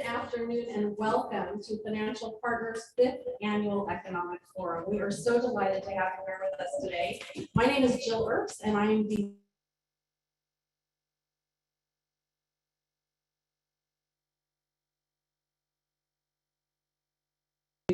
afternoon and welcome to Financial Partners' 5th Annual Economic Forum. We are so delighted to have you here with us today. My name is Jill Earps and I am the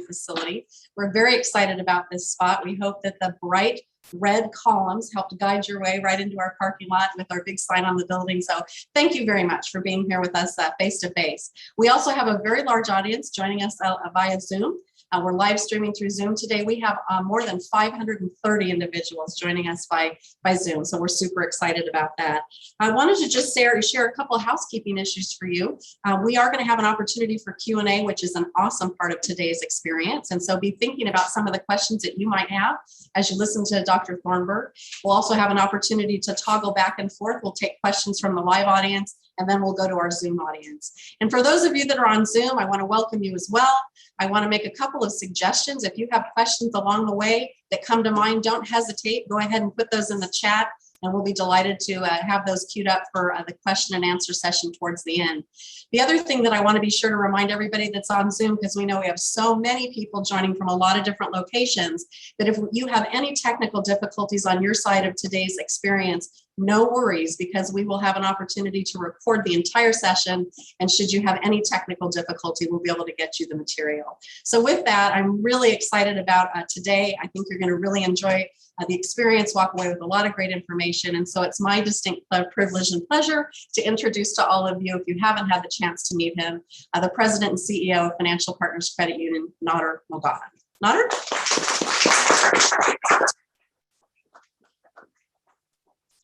facility. We're very excited about this spot. We hope that the bright red columns helped guide your way right into our parking lot with our big sign on the building. So thank you very much for being here with us face to face. We also have a very large audience joining us via Zoom. We're live streaming through Zoom today. We have more than 530 individuals joining us by Zoom, so we're super excited about that. I wanted to just share a couple of housekeeping issues for you. We are going to have an opportunity for Q&A, which is an awesome part of today's experience, and so be thinking about some of the questions that you might have as you listen to Dr. Thornberg. We'll also have an opportunity to toggle back and forth. We'll take questions from the live audience, and then we'll go to our Zoom audience. And for those of you that are on Zoom, I want to welcome you as well. I want to make a couple of suggestions. If you have questions along the way that come to mind, don't hesitate. Go ahead and put those in the chat, and we'll be delighted to have those queued up for the question and answer session towards the end. The other thing that I want to be sure to remind everybody that's on Zoom, because we know we have so many people joining from a lot of different locations, that if you have any technical difficulties on your side of today's experience, no worries, because we will have an opportunity to record the entire session, and should you have any technical difficulty, we'll be able to get you the material. So with that, I'm really excited about today. I think you're going to really enjoy the experience, walk away with a lot of great information, and so it's my distinct privilege and pleasure to introduce to all of you, if you haven't had the chance to meet him, the President and CEO of Financial Partners Credit Union, Nader Moghadam. Nader?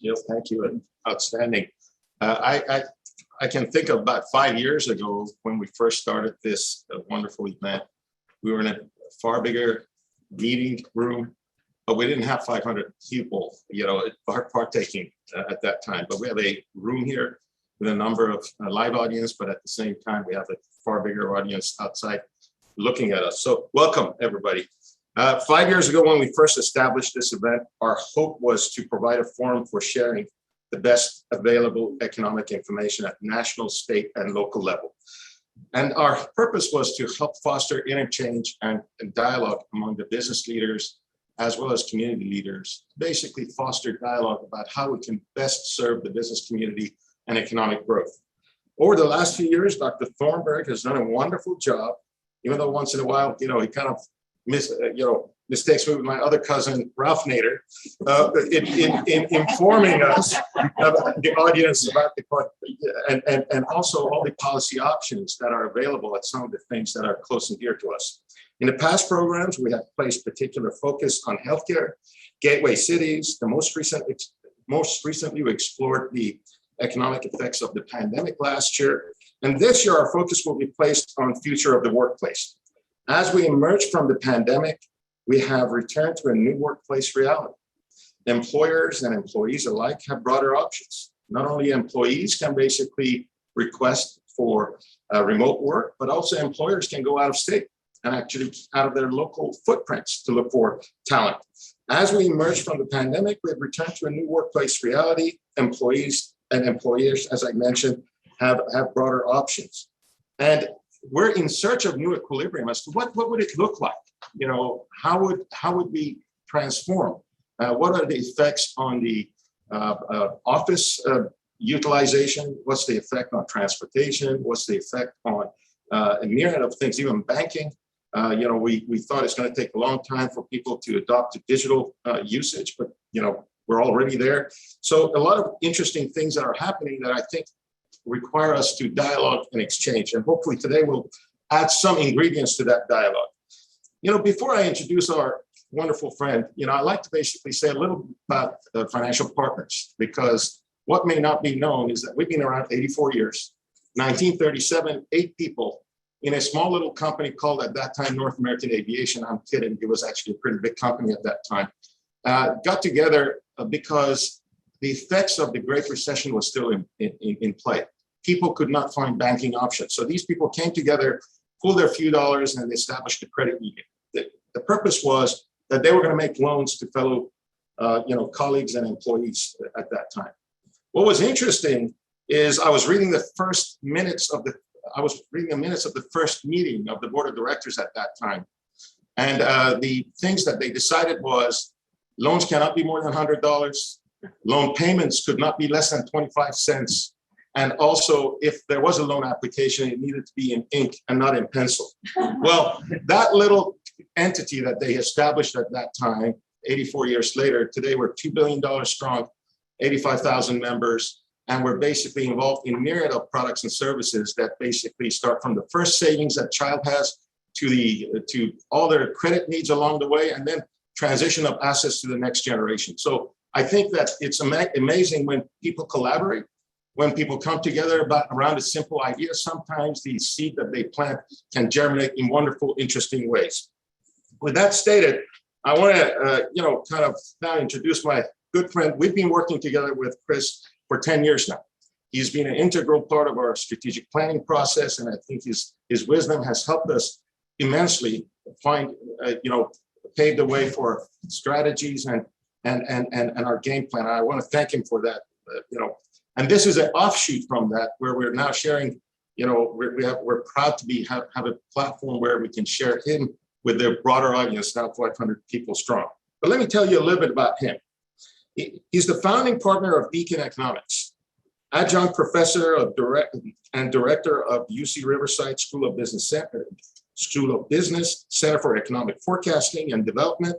Yes, thank you. Outstanding. I can think of about 5 years ago when we first started this wonderful event. We were in a far bigger meeting room, but we didn't have 500 people, partaking at that time. But we have a room here with a number of live audience, but at the same time, we have a far bigger audience outside looking at us. So welcome, everybody. 5 years ago, when we first established this event, our hope was to provide a forum for sharing the best available economic information at national, state, and local level. And our purpose was to help foster interchange and dialogue among the business leaders, as well as community leaders, basically foster dialogue about how we can best serve the business community and economic growth. Over the last few years, Dr. Thornberg has done a wonderful job, even though once in a while, he kind of mistakes me with my other cousin, Ralph Nader, in informing us, the audience, about and also all the policy options that are available at some of the things that are close and dear to us. In the past programs, we have placed particular focus on healthcare, gateway cities. Most recently, we explored the economic effects of the pandemic last year. And this year, our focus will be placed on future of the workplace. As we emerge from the pandemic, we have returned to a new workplace reality. Employers and employees alike have broader options. Not only employees can basically request for remote work, but also employers can go out of state and actually out of their local footprints to look for talent. As we emerge from the pandemic, we have returned to a new workplace reality. Employees and employers, as I mentioned, have broader options. And we're in search of new equilibrium as to what would it look like? How would we transform? What are the effects on the office utilization? What's the effect on transportation? What's the effect on a myriad of things, even banking? We thought it's going to take a long time for people to adopt to digital usage, but we're already there. So a lot of interesting things that are happening that I think require us to dialogue and exchange. And hopefully today we'll add some ingredients to that dialogue. Before I introduce our wonderful friend, I'd like to basically say a little about Financial Partners, because what may not be known is that we've been around 84 years. 1937, 8 people in a small little company called at that time North American Aviation. I'm kidding, it was actually a pretty big company at that time. Got together because the effects of the Great Recession was still in play. People could not find banking options. So these people came together, pulled their few dollars, and established a credit union. The purpose was that they were going to make loans to fellow colleagues and employees at that time. What was interesting is I was reading the first minutes of I was reading the minutes of the first meeting of the board of directors at that time. And the things that they decided was loans cannot be more than $100. Loan payments could not be less than 25 cents. And also, if there was a loan application, it needed to be in ink and not in pencil. Well, that little entity that they established at that time, 84 years later, today we're $2 billion strong, 85,000 members, and we're basically involved in myriad of products and services that basically start from the first savings that child has to all their credit needs along the way, and then transition of assets to the next generation. So I think that it's amazing when people collaborate, when people come together around a simple idea. Sometimes the seed that they plant can germinate in wonderful, interesting ways. With that stated, I want to, kind of now introduce my good friend. We've been working together with Chris for 10 years now. He's been an integral part of our strategic planning process, and I think his wisdom has helped us immensely find, pave the way for strategies and our game plan. I want to thank him for that. And this is an offshoot from that, where we're now sharing. We're proud to have a platform where we can share him with their broader audience, now 500 people strong. But let me tell you a little bit about him. He's the founding partner of Beacon Economics, adjunct professor and director of UC Riverside School of Business, Center for Economic Forecasting and Development.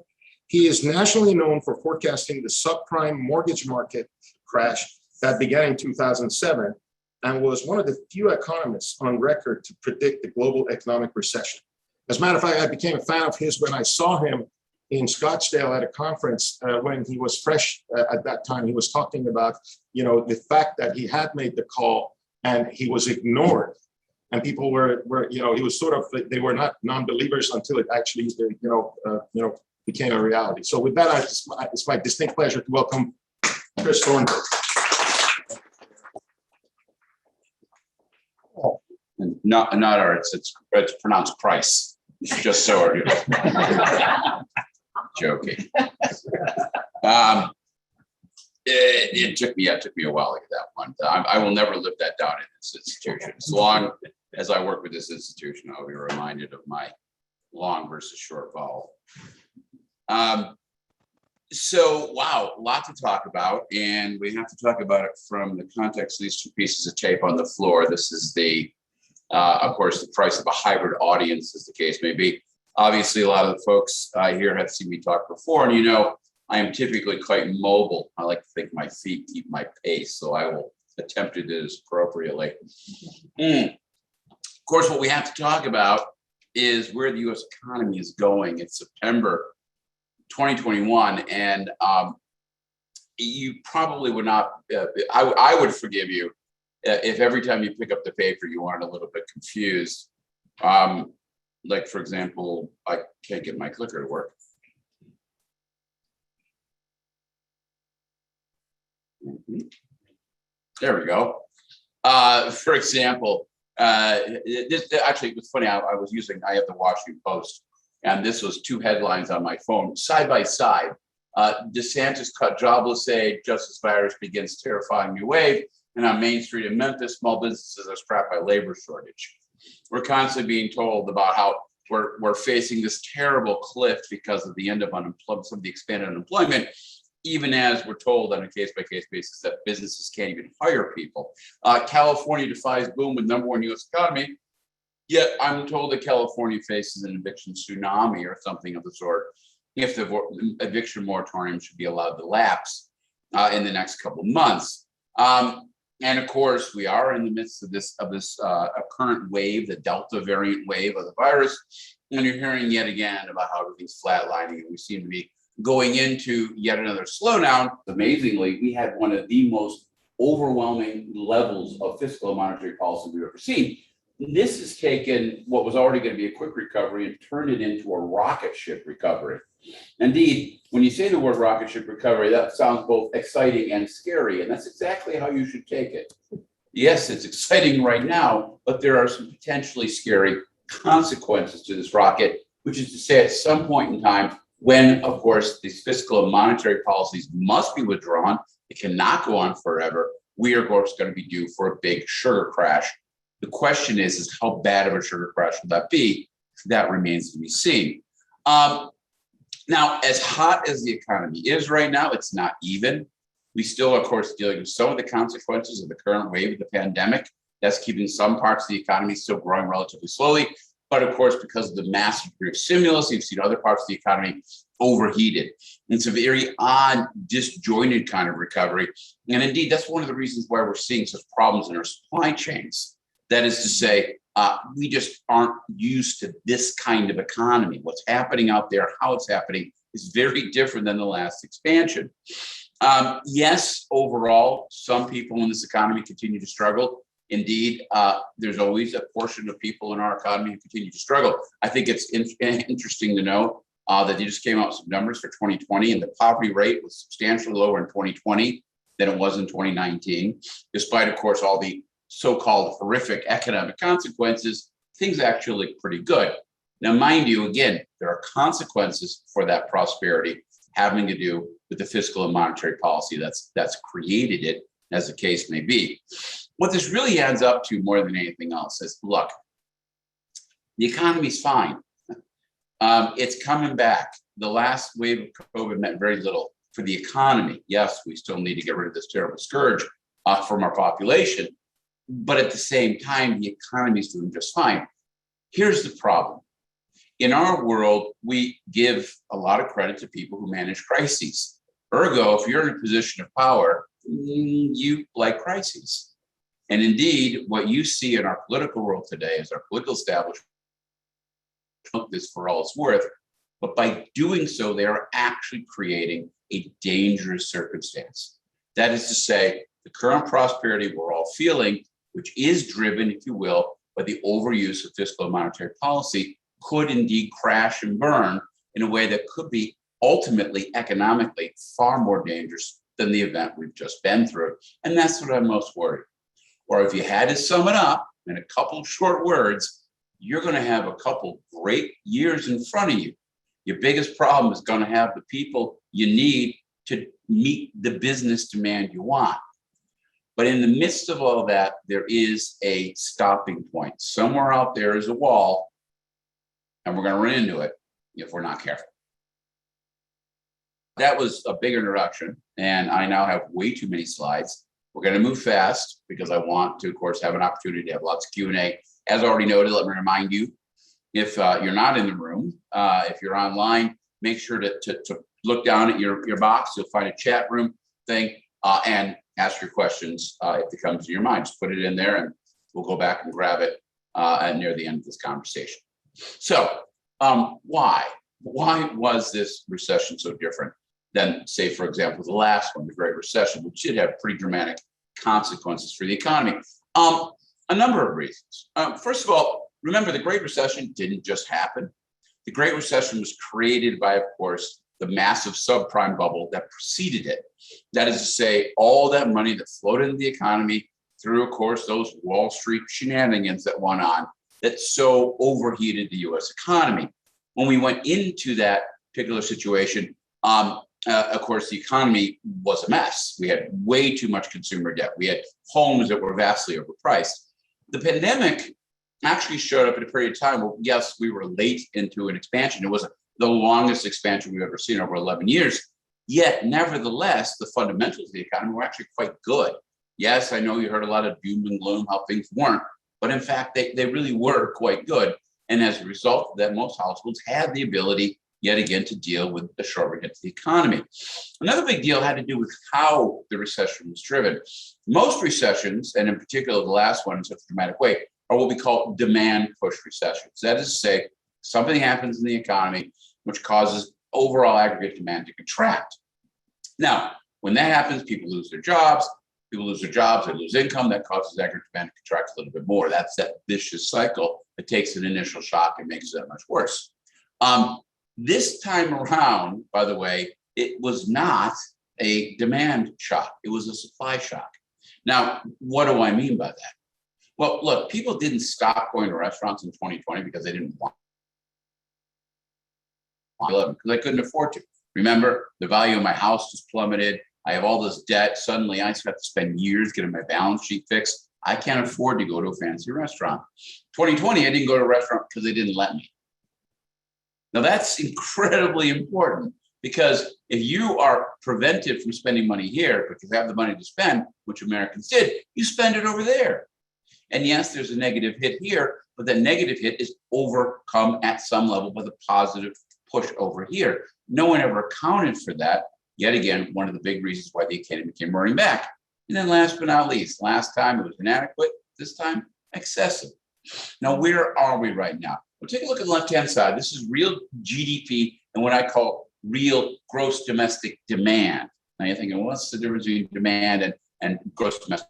He is nationally known for forecasting the subprime mortgage market crash that began in 2007, and was one of the few economists on record to predict the global economic recession. As a matter of fact, I became a fan of his when I saw him in Scottsdale at a conference when he was fresh at that time. He was talking about, the fact that he had made the call and he was ignored. And people were he was sort of, they were not non-believers until it actually, became a reality. So with that, it's my distinct pleasure to welcome Chris Thornberg. Not arts, it's pronounced price. Just so you know. Joking. It took me a while to get that one. I will never live that down in this institution. As long as I work with this institution, I'll be reminded of my long versus short vowel. So, wow, a lot to talk about, and we have to talk about it from the context of these two pieces of tape on the floor. This is of course, the price of a hybrid audience, as the case may be. Obviously, a lot of the folks here have seen me talk before, and I am typically quite mobile. I like to think my feet keep my pace, so I will attempt to do this appropriately. Of course, what we have to talk about is where the U.S. economy is going. It's September 2021, and you probably would not, I would forgive you if every time you pick up the paper, you aren't a little bit confused. Like, for example, I can't get my clicker to work. There we go. For example, this actually, it's funny, I have the Washington Post, and this was two headlines on my phone, side by side. DeSantis cut jobless aid, Justice virus begins terrifying new wave. And on Main Street in Memphis, small businesses are strapped by labor shortage. We're constantly being told about how we're facing this terrible cliff because of the end of unemployment, some of the expanded unemployment, even as we're told on a case-by-case basis that businesses can't even hire people. California defies boom with #1 U.S. economy, yet I'm told that California faces an eviction tsunami or something of the sort if the eviction moratorium should be allowed to lapse in the next couple of months. And of course, we are in the midst of this current wave, the Delta variant wave of the virus. And you're hearing yet again about how everything's flatlining, and we seem to be going into yet another slowdown. Amazingly, we had one of the most overwhelming levels of fiscal and monetary policy we've ever seen. This has taken what was already going to be a quick recovery and turned it into a rocket ship recovery. Indeed, when you say the word rocket ship recovery, that sounds both exciting and scary, and that's exactly how you should take it. Yes, it's exciting right now, but there are some potentially scary consequences to this rocket, which is to say at some point in time, when, of course, these fiscal and monetary policies must be withdrawn, it cannot go on forever, we are, of course, going to be due for a big sugar crash. The question is how bad of a sugar crash will that be? That remains to be seen. Now, as hot as the economy is right now, it's not even. We still, of course, dealing with some of the consequences of the current wave of the pandemic. That's keeping some parts of the economy still growing relatively slowly. But of course, because of the massive degree of stimulus, you've seen other parts of the economy overheated. It's a very odd, disjointed kind of recovery. And indeed, that's one of the reasons why we're seeing such problems in our supply chains. That is to say, we just aren't used to this kind of economy. What's happening out there, how it's happening, is very different than the last expansion. Yes, overall, some people in this economy continue to struggle. Indeed, there's always a portion of people in our economy who continue to struggle. I think it's interesting to know that you just came out with some numbers for 2020, and the poverty rate was substantially lower in 2020 than it was in 2019, despite, of course, all the so-called horrific economic consequences. Things actually look pretty good. Now, mind you, again, there are consequences for that prosperity having to do with the fiscal and monetary policy that's created it, as the case may be. What this really adds up to more than anything else is, look, the economy's fine. It's coming back. The last wave of COVID meant very little for the economy. Yes, we still need to get rid of this terrible scourge from our population, but at the same time, the economy is doing just fine. Here's the problem. In our world, we give a lot of credit to people who manage crises. Ergo, if you're in a position of power, you like crises. And indeed, what you see in our political world today is our political establishment, this for all it's worth, but by doing so, they are actually creating a dangerous circumstance. That is to say, the current prosperity we're all feeling, which is driven, if you will, by the overuse of fiscal and monetary policy, could indeed crash and burn in a way that could be ultimately economically far more dangerous than the event we've just been through. And that's what I'm most worried. Or if you had to sum it up in a couple of short words, you're going to have a couple great years in front of you. Your biggest problem is going to have the people you need to meet the business demand you want. But in the midst of all that, there is a stopping point. Somewhere out there is a wall, and we're going to run into it if we're not careful. That was a big introduction, and I now have way too many slides. We're going to move fast because I want to, of course, have an opportunity to have lots of Q&A. As already noted, let me remind you, if you're not in the room, if you're online, make sure to look down at your box. You'll find a chat room thing and ask your questions if it comes to your mind. Just put it in there and we'll go back and grab it near the end of this conversation. So why was this recession so different than, say, for example, the last one, the Great Recession, which did have pretty dramatic consequences for the economy? A number of reasons. First of all, remember, the Great Recession didn't just happen. The Great Recession was created by, of course, the massive subprime bubble that preceded it. That is to say, all that money that flowed into the economy through, of course, those Wall Street shenanigans that went on that so overheated the US economy. When we went into that particular situation, of course, the economy was a mess. We had way too much consumer debt. We had homes that were vastly overpriced. The pandemic actually showed up at a period of time where, yes, we were late into an expansion. It was the longest expansion we've ever seen, over 11 years. Yet, nevertheless, the fundamentals of the economy were actually quite good. Yes, I know you heard a lot of doom and gloom, how things weren't, but in fact, they really were quite good. And as a result of that, most households had the ability, yet again, to deal with the short hit to the economy. Another big deal had to do with how the recession was driven. Most recessions, and in particular the last one in such a dramatic way, are what we call demand push recessions. That is to say, something happens in the economy which causes overall aggregate demand to contract. Now, when that happens, people lose their jobs. People lose their jobs, they lose income. That causes aggregate demand to contract a little bit more. That's that vicious cycle that takes an initial shock and makes it that much worse. This time around, by the way, it was not a demand shock. It was a supply shock. Now, what do I mean by that? Well, look, people didn't stop going to restaurants in 2020 because they didn't want to, because they couldn't afford to. Remember, the value of my house just plummeted. I have all this debt. Suddenly, I have to spend years getting my balance sheet fixed. I can't afford to go to a fancy restaurant. 2020, I didn't go to a restaurant because they didn't let me. Now that's incredibly important, because if you are prevented from spending money here because you have the money to spend, which Americans did, you spend it over there. And yes, there's a negative hit here, but that negative hit is overcome at some level by the positive push over here. No one ever accounted for that. Yet again, one of the big reasons why the economy came roaring back. And then last but not least, last time it was inadequate, this time excessive. Now, where are we right now? Well, take a look at the left-hand side. This is real GDP and what I call real gross domestic demand. Now you're thinking, well, what's the difference between demand and gross domestic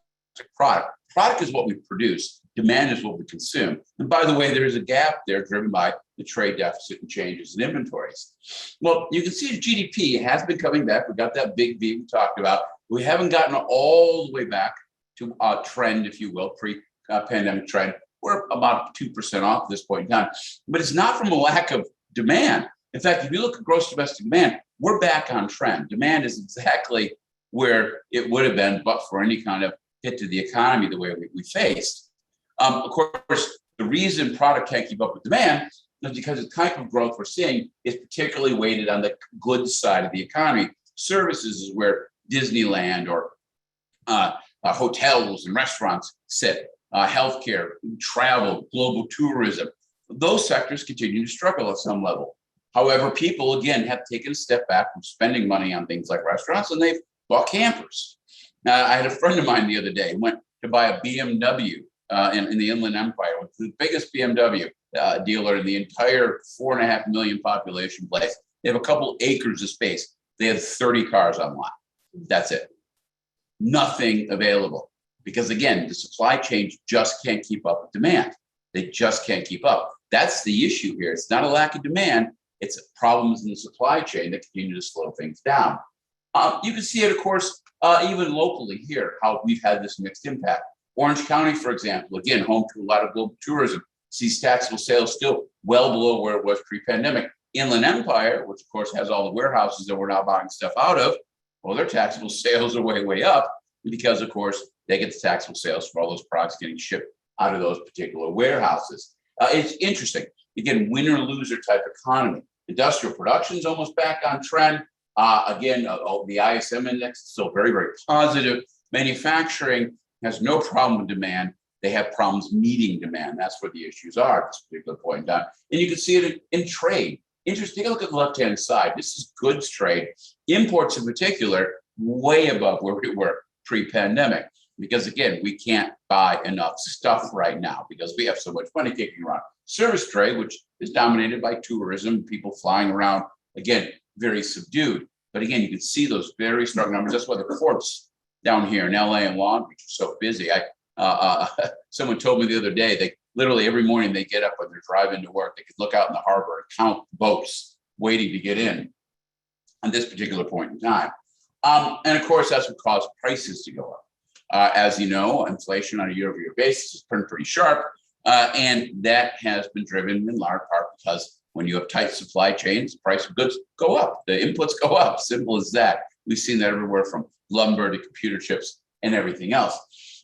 product? Product is what we produce. Demand is what we consume. And by the way, there is a gap there driven by the trade deficit and changes in inventories. Well, you can see GDP has been coming back. We got that big V we talked about. We haven't gotten all the way back to a trend, if you will, pre-pandemic trend. We're about 2% off at this point in time. But it's not from a lack of demand. In fact, if you look at gross domestic demand, we're back on trend. Demand is exactly where it would have been, but for any kind of hit to the economy the way we faced. Of course, the reason product can't keep up with demand is because the type of growth we're seeing is particularly weighted on the goods side of the economy. Services is where Disneyland or hotels and restaurants sit. Healthcare, travel, global tourism. Those sectors continue to struggle at some level. However, people, again, have taken a step back from spending money on things like restaurants, and they've bought campers. Now, I had a friend of mine the other day went to buy a BMW in the Inland Empire, which is the biggest BMW dealer in the entire 4.5 million population place. They have a couple acres of space. They have 30 cars on lot. That's it. Nothing available. Because again, the supply chain just can't keep up with demand. They just can't keep up. That's the issue here. It's not a lack of demand. It's problems in the supply chain that continue to slow things down. You can see it, of course, even locally here, how we've had this mixed impact. Orange County, for example, again, home to a lot of global tourism, sees taxable sales still well below where it was pre-pandemic. Inland Empire, which of course has all the warehouses that we're now buying stuff out of, well, their taxable sales are way, way up because, of course, they get the taxable sales for all those products getting shipped out of those particular warehouses. It's interesting. Again, winner-loser type economy. Industrial production is almost back on trend. Again, the ISM index is still very, very positive. Manufacturing has no problem with demand. They have problems meeting demand. That's where the issues are at this particular point in time. And you can see it in trade. Interesting. Take a look at the left-hand side. This is goods trade. Imports in particular, way above where we were pre-pandemic. Because again, we can't buy enough stuff right now because we have so much money kicking around. Service trade, which is dominated by tourism, people flying around, again, very subdued. But again, you can see those very strong numbers. That's why the ports down here in LA and Long Beach are so busy. Someone told me the other day, they literally every morning they get up when they're driving to work, they could look out in the harbor and count boats waiting to get in on this particular point in time. And of course, that's what caused prices to go up. As you know, inflation on a year-over-year basis has turned pretty sharp, and that has been driven in large part because when you have tight supply chains, price of goods go up, the inputs go up, simple as that. We've seen that everywhere from lumber to computer chips and everything else.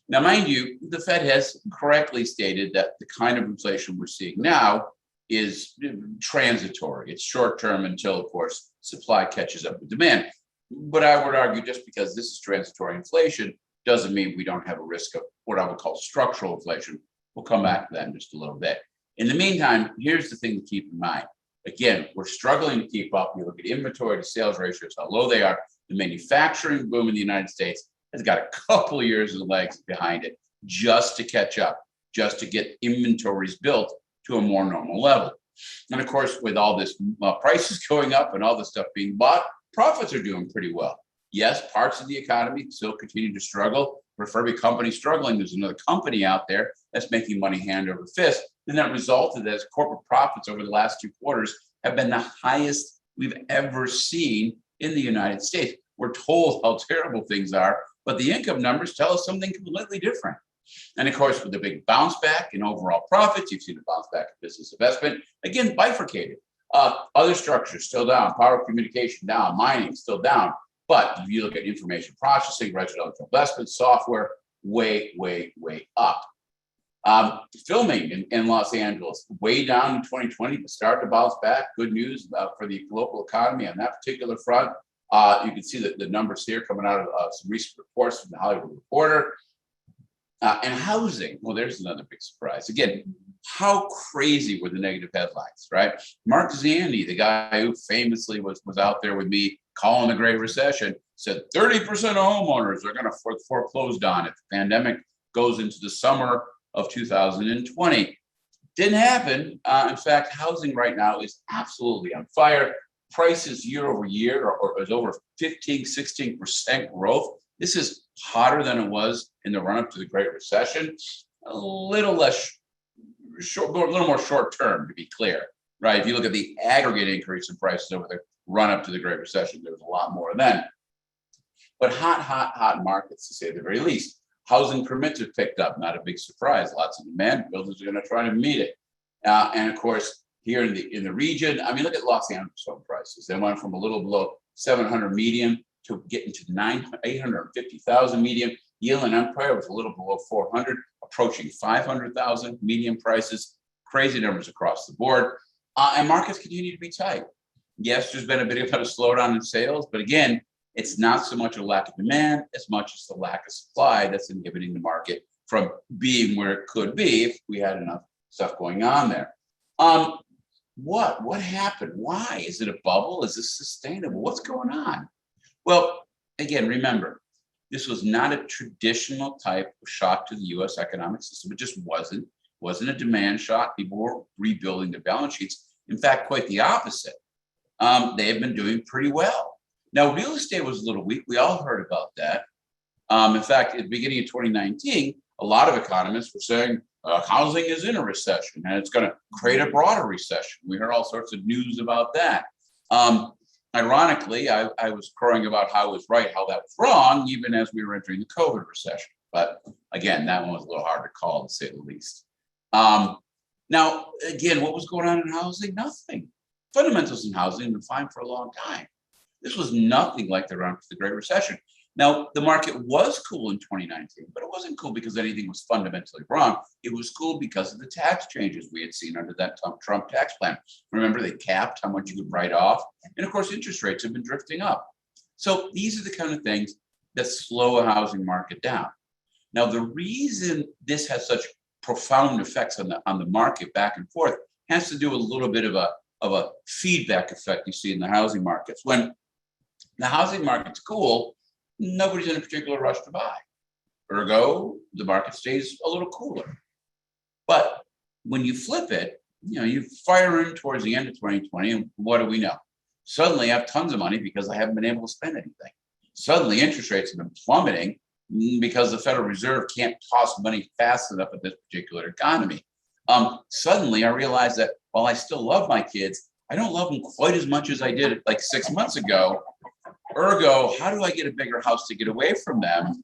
Now, mind you, the Fed has correctly stated that the kind of inflation we're seeing now is transitory. It's short-term until, of course, supply catches up with demand. But I would argue just because this is transitory inflation doesn't mean we don't have a risk of what I would call structural inflation. We'll come back to that in just a little bit. In the meantime, here's the thing to keep in mind. Again, we're struggling to keep up. You look at inventory to sales ratios, how low they are. The manufacturing boom in the United States has got a couple of years of legs behind it just to catch up, just to get inventories built to a more normal level. And of course, with all this prices going up and all this stuff being bought, profits are doing pretty well. Yes, parts of the economy still continue to struggle. But for every company struggling, there's another company out there that's making money hand over fist. And that resulted as corporate profits over the last 2 quarters have been the highest we've ever seen in the United States. We're told how terrible things are, but the income numbers tell us something completely different. And of course, with the big bounce back in overall profits, you've seen the bounce back in business investment, again, bifurcated. Other structures still down, power communication down, mining still down. But if you look at information processing, residential investment, software, way, way, way up. Filming in Los Angeles, way down in 2020, but started to bounce back. Good news for the local economy on that particular front. You can see the numbers here coming out of some recent reports from the Hollywood Reporter. And housing, well, there's another big surprise. Again, how crazy were the negative headlines, right? Mark Zandi, the guy who famously was out there with me calling the Great Recession, said 30% of homeowners are going to foreclose on if the pandemic goes into the summer of 2020. Didn't happen. In fact, housing right now is absolutely on fire. Prices year over year is over 15, 16% growth. This is hotter than it was in the run-up to the Great Recession. A little less short, a little more short-term, to be clear, right? If you look at the aggregate increase in prices over the run-up to the Great Recession, there was a lot more then. But hot markets, to say the very least. Housing permits have picked up, not a big surprise. Lots of demand. Builders are going to try to meet it. And of course, here in the region, I mean, look at Los Angeles home prices. They went from a little below 700 median to getting to 850,000 median. Yale and Empire was a little below 400, approaching 500,000 median prices. Crazy numbers across the board. And markets continue to be tight. Yes, there's been a bit of a slowdown in sales, but again, it's not so much a lack of demand as much as the lack of supply that's inhibiting the market from being where it could be if we had enough stuff going on there. What happened? Why? Is it a bubble? Is this sustainable? What's going on? Well, again, remember, this was not a traditional type of shock to the US economic system. It just wasn't a demand shock. People were rebuilding their balance sheets. In fact, quite the opposite. They have been doing pretty well. Now, real estate was a little weak. We all heard about that. In fact, at the beginning of 2019, a lot of economists were saying housing is in a recession and it's going to create a broader recession. We heard all sorts of news about that. Ironically, I was crowing about how I was right, how that was wrong, even as we were entering the COVID recession. But again, that one was a little hard to call, to say the least. Now, again, what was going on in housing? Nothing. Fundamentals in housing have been fine for a long time. This was nothing like the run-up to the Great Recession. Now, the market was cool in 2019, but it wasn't cool because anything was fundamentally wrong. It was cool because of the tax changes we had seen under that Trump tax plan. Remember, they capped how much you could write off. And of course, interest rates have been drifting up. So these are the kind of things that slow a housing market down. Now, the reason this has such profound effects on the market back and forth has to do with a little bit of a feedback effect you see in the housing markets. When the housing market's cool, nobody's in a particular rush to buy. Ergo, the market stays a little cooler. But when you flip it, you fire in towards the end of 2020, and what do we know? Suddenly I have tons of money because I haven't been able to spend anything. Suddenly interest rates have been plummeting because the Federal Reserve can't toss money fast enough at this particular economy. Suddenly I realized that while I still love my kids, I don't love them quite as much as I did like 6 months ago. Ergo, how do I get a bigger house to get away from them?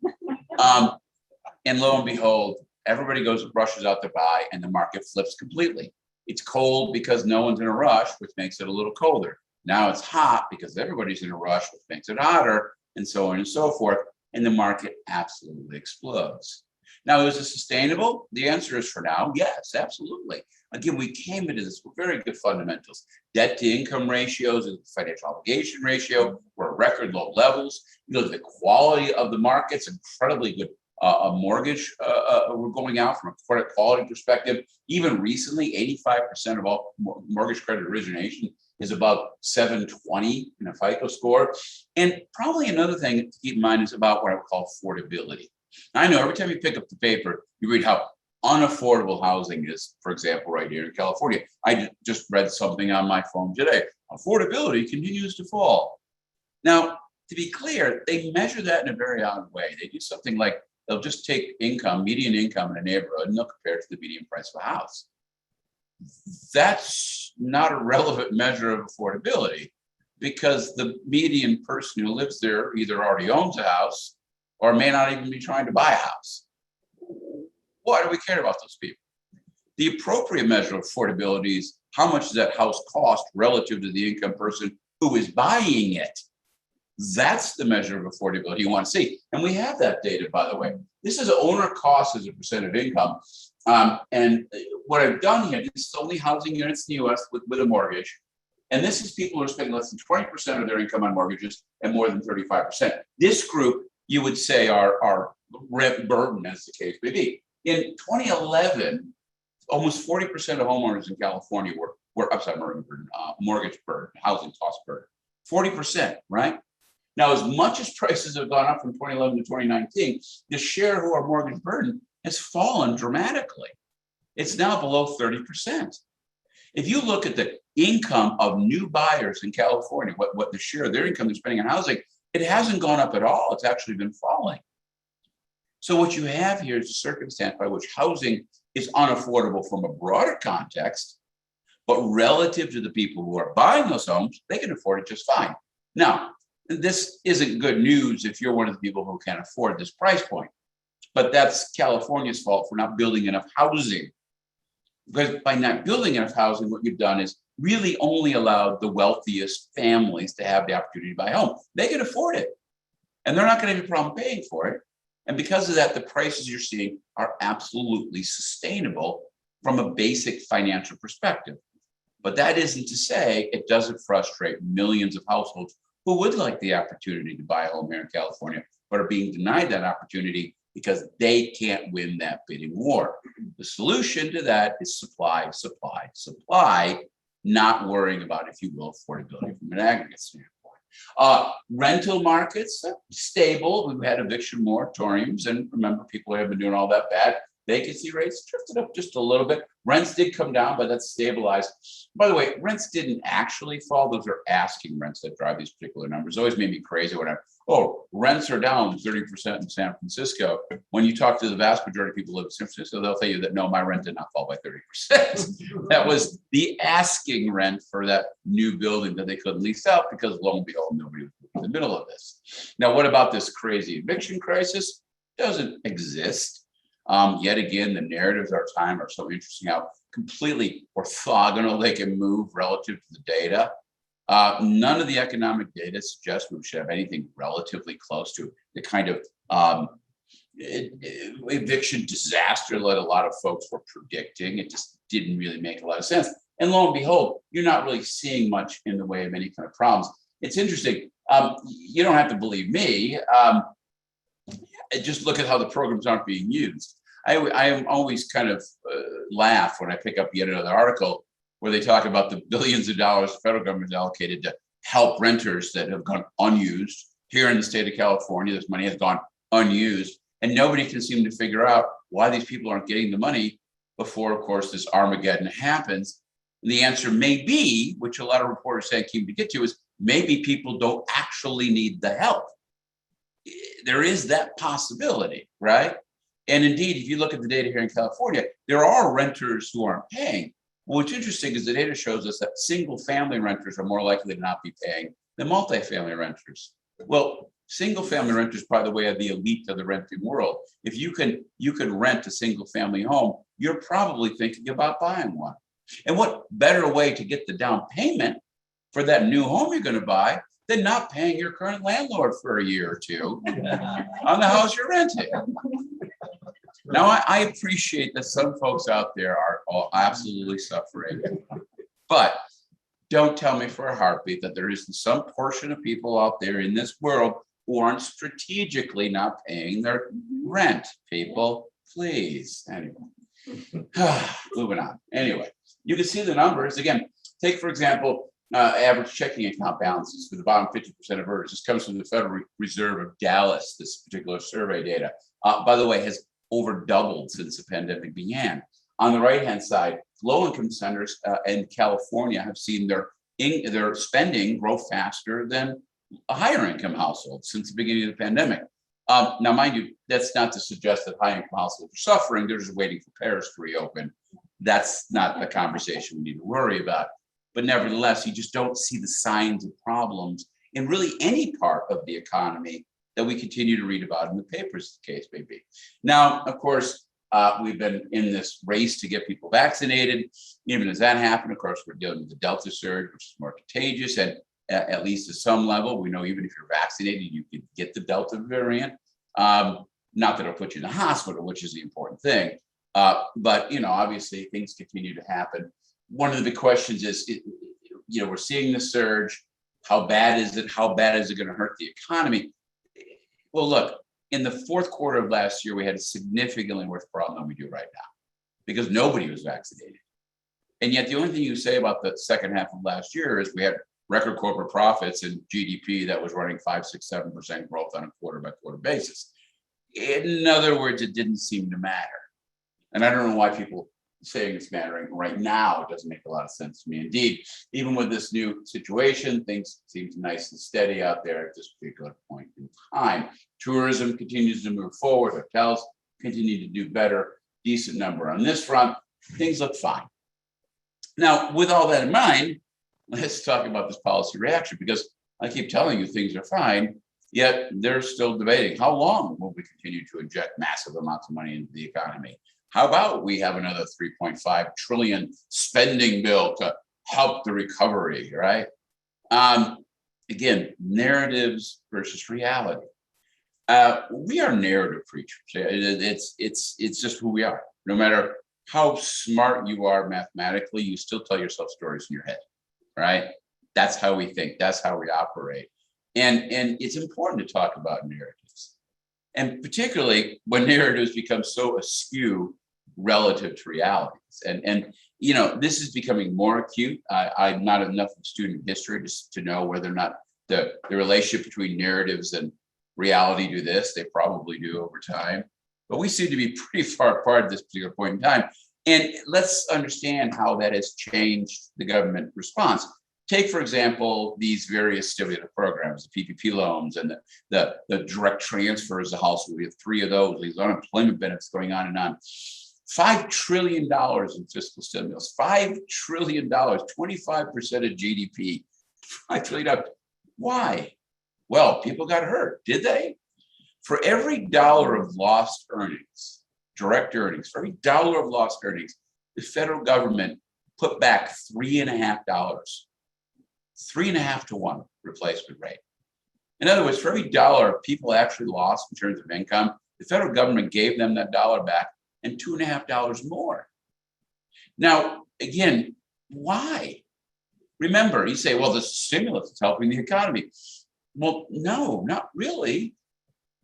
And lo and behold, everybody rushes out to buy and the market flips completely. It's cold because no one's in a rush, which makes it a little colder. Now it's hot because everybody's in a rush, which makes it hotter, and so on and so forth. And the market absolutely explodes. Now, is it sustainable? The answer is for now, yes, absolutely. Again, we came into this with very good fundamentals. Debt to income ratios and financial obligation ratio were at record low levels. You look at the quality of the markets, incredibly good mortgage were going out from a credit quality perspective. Even recently, 85% of all mortgage credit origination is about 720 in a FICO score. And probably another thing to keep in mind is about what I would call affordability. I know every time you pick up the paper, you read how unaffordable housing is, for example, right here in California. I just read something on my phone today. Affordability continues to fall. Now, to be clear, they measure that in a very odd way. They do something like they'll just take income, median income in a neighborhood, and they'll compare it to the median price of a house. That's not a relevant measure of affordability because the median person who lives there either already owns a house or may not even be trying to buy a house. Why do we care about those people? The appropriate measure of affordability is how much does that house cost relative to the income person who is buying it? That's the measure of affordability you want to see. And we have that data, by the way. This is owner cost as a percent of income. And what I've done here, this is only housing units in the US with a mortgage. And this is people who are spending less than 20% of their income on mortgages and more than 35%. This group, you would say, are rent burden, as the case may be. In 2011, almost 40% of homeowners in California were upside mortgage burden, housing cost burden. 40%, right? Now, as much as prices have gone up from 2011 to 2019, the share who are mortgage burden has fallen dramatically. It's now below 30%. If you look at the income of new buyers in California, what the share of their income they're spending on housing, it hasn't gone up at all. It's actually been falling. So what you have here is a circumstance by which housing is unaffordable from a broader context, but relative to the people who are buying those homes, they can afford it just fine. Now, this isn't good news if you're one of the people who can't afford this price point, but that's California's fault for not building enough housing. Because by not building enough housing, what you've done is really only allowed the wealthiest families to have the opportunity to buy a home. They can afford it, and they're not going to have a problem paying for it. And because of that, the prices you're seeing are absolutely sustainable from a basic financial perspective. But that isn't to say it doesn't frustrate millions of households who would like the opportunity to buy a home here in California, but are being denied that opportunity because they can't win that bidding war. The solution to that is supply, supply, supply, not worrying about, if you will, affordability from an aggregate standpoint. Rental markets, stable. We've had eviction moratoriums, and remember, people have been doing all that bad. Vacancy rates drifted up just a little bit. Rents did come down, but that's stabilized. By the way, rents didn't actually fall. Those are asking rents that drive these particular numbers. It always made me crazy when rents are down 30% in San Francisco. When you talk to the vast majority of people who live in San Francisco, they'll tell you that no, my rent did not fall by 30%. That was the asking rent for that new building that they couldn't lease out because lo and behold, nobody was in the middle of this. Now, what about this crazy eviction crisis? It doesn't exist. Yet again, the narratives of our time are so interesting, how completely orthogonal they can move relative to the data. None of the economic data suggests we should have anything relatively close to the kind of eviction disaster that a lot of folks were predicting. It just didn't really make a lot of sense. And lo and behold, you're not really seeing much in the way of any kind of problems. It's interesting. You don't have to believe me. Just look at how the programs aren't being used. I always kind of laugh when I pick up yet another article where they talk about the billions of dollars the federal government has allocated to help renters that have gone unused. Here in the state of California, this money has gone unused, and nobody can seem to figure out why these people aren't getting the money before, of course, this Armageddon happens. And the answer may be, which a lot of reporters say came to get to, is maybe people don't actually need the help. There is that possibility, right? And indeed, if you look at the data here in California, there are renters who aren't paying. Well, what's interesting is the data shows us that single family renters are more likely to not be paying than multifamily renters. Well, single family renters, by the way, are the elite of the renting world. If you can rent a single family home, you're probably thinking about buying one. And what better way to get the down payment for that new home you're going to buy than not paying your current landlord for a year or two on the house you're renting? Now, I appreciate that some folks out there are absolutely suffering, but don't tell me for a heartbeat that there isn't some portion of people out there in this world who aren't strategically not paying their rent. People, please. Anyway, moving on. Anyway, you can see the numbers. Again, take, for example, average checking account balances for the bottom 50% of earners. This comes from the Federal Reserve of Dallas, this particular survey data. By the way, has over doubled since the pandemic began. On the right-hand side, low-income centers in California have seen their spending grow faster than a higher-income household since the beginning of the pandemic. Now, mind you, that's not to suggest that high-income households are suffering. They're just waiting for Paris to reopen. That's not the conversation we need to worry about. But nevertheless, you just don't see the signs of problems in really any part of the economy that we continue to read about in the papers, the case may be. Now, of course, we've been in this race to get people vaccinated. Even as that happened, of course, we're dealing with the Delta surge, which is more contagious. And at least to some level. We know even if you're vaccinated, you can get the Delta variant. Not that it'll put you in the hospital, which is the important thing. But, obviously things continue to happen. One of the big questions is, we're seeing the surge. How bad is it? How bad is it going to hurt the economy? Well, look, in the fourth quarter of last year, we had a significantly worse problem than we do right now because nobody was vaccinated. And yet the only thing you say about the second half of last year is we had record corporate profits and GDP that was running 5, 6, 7% growth on a quarter by quarter basis. In other words, it didn't seem to matter. And I don't know why people saying it's mattering right now. It doesn't make a lot of sense to me. Indeed, even with this new situation, things seem nice and steady out there at this particular point in time. Tourism continues to move forward. Hotels continue to do better. Decent number on this front. Things look fine. Now, with all that in mind, let's talk about this policy reaction, because I keep telling you things are fine, yet they're still debating how long will we continue to inject massive amounts of money into the economy? How about we have another 3.5 trillion spending bill to help the recovery, right? Again, narratives versus reality. We are narrative creatures. It's just who we are. No matter how smart you are mathematically, you still tell yourself stories in your head, right? That's how we think. That's how we operate. And it's important to talk about narratives. And particularly when narratives become so askew relative to realities. And this is becoming more acute. I'm not enough of student history to know whether or not the relationship between narratives and reality do this. They probably do over time. But we seem to be pretty far apart at this particular point in time. And let's understand how that has changed the government response. Take, for example, these various stimulative programs, the PPP loans and the direct transfers to households. We have 3 of those, these unemployment benefits going on and on. $5 trillion in fiscal stimulus, $5 trillion, 25% of GDP, $5 trillion. Why? Well, people got hurt, did they? For every dollar of lost earnings, direct earnings, for every dollar of lost earnings, the federal government put back $3.50, 3.5 to 1 replacement rate. In other words, for every dollar people actually lost in terms of income, the federal government gave them that dollar back and $2.50 more. Now, again, why? Remember, you say, well, the stimulus is helping the economy. Well, no, not really,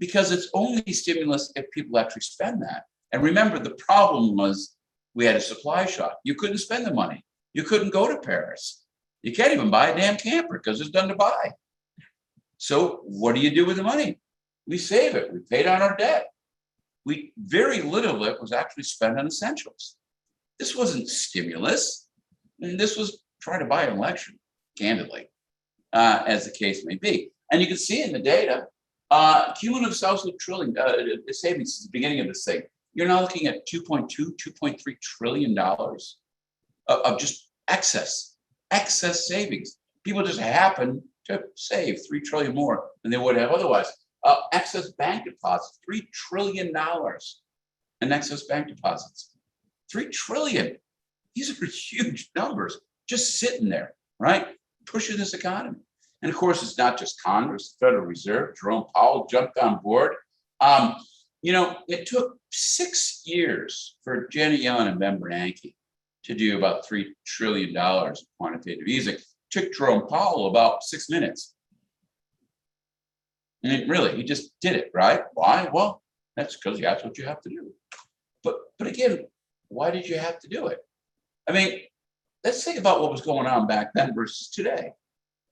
because it's only stimulus if people actually spend that. And remember, the problem was we had a supply shock. You couldn't spend the money. You couldn't go to Paris. You can't even buy a damn camper because it's done to buy. So what do you do with the money? We save it. We pay down our debt. Very little of it was actually spent on essentials. This wasn't stimulus. And this was trying to buy an election, candidly, as the case may be. And you can see in the data, cumulative household trillion savings since the beginning of this thing. You're now looking at $2.3 trillion of just excess savings. People just happen to save $3 trillion more than they would have otherwise. Excess bank deposits, $3 trillion in excess bank deposits. $3 trillion. These are huge numbers just sitting there, right? Pushing this economy. And of course, it's not just Congress, the Federal Reserve. Jerome Powell jumped on board. It took 6 years for Janet Yellen and Ben Bernanke to do about $3 trillion of quantitative easing. It took Jerome Powell about 6 minutes. And he just did it, right? Why? Well, that's because that's what you have to do. But again, why did you have to do it? I mean, let's think about what was going on back then versus today.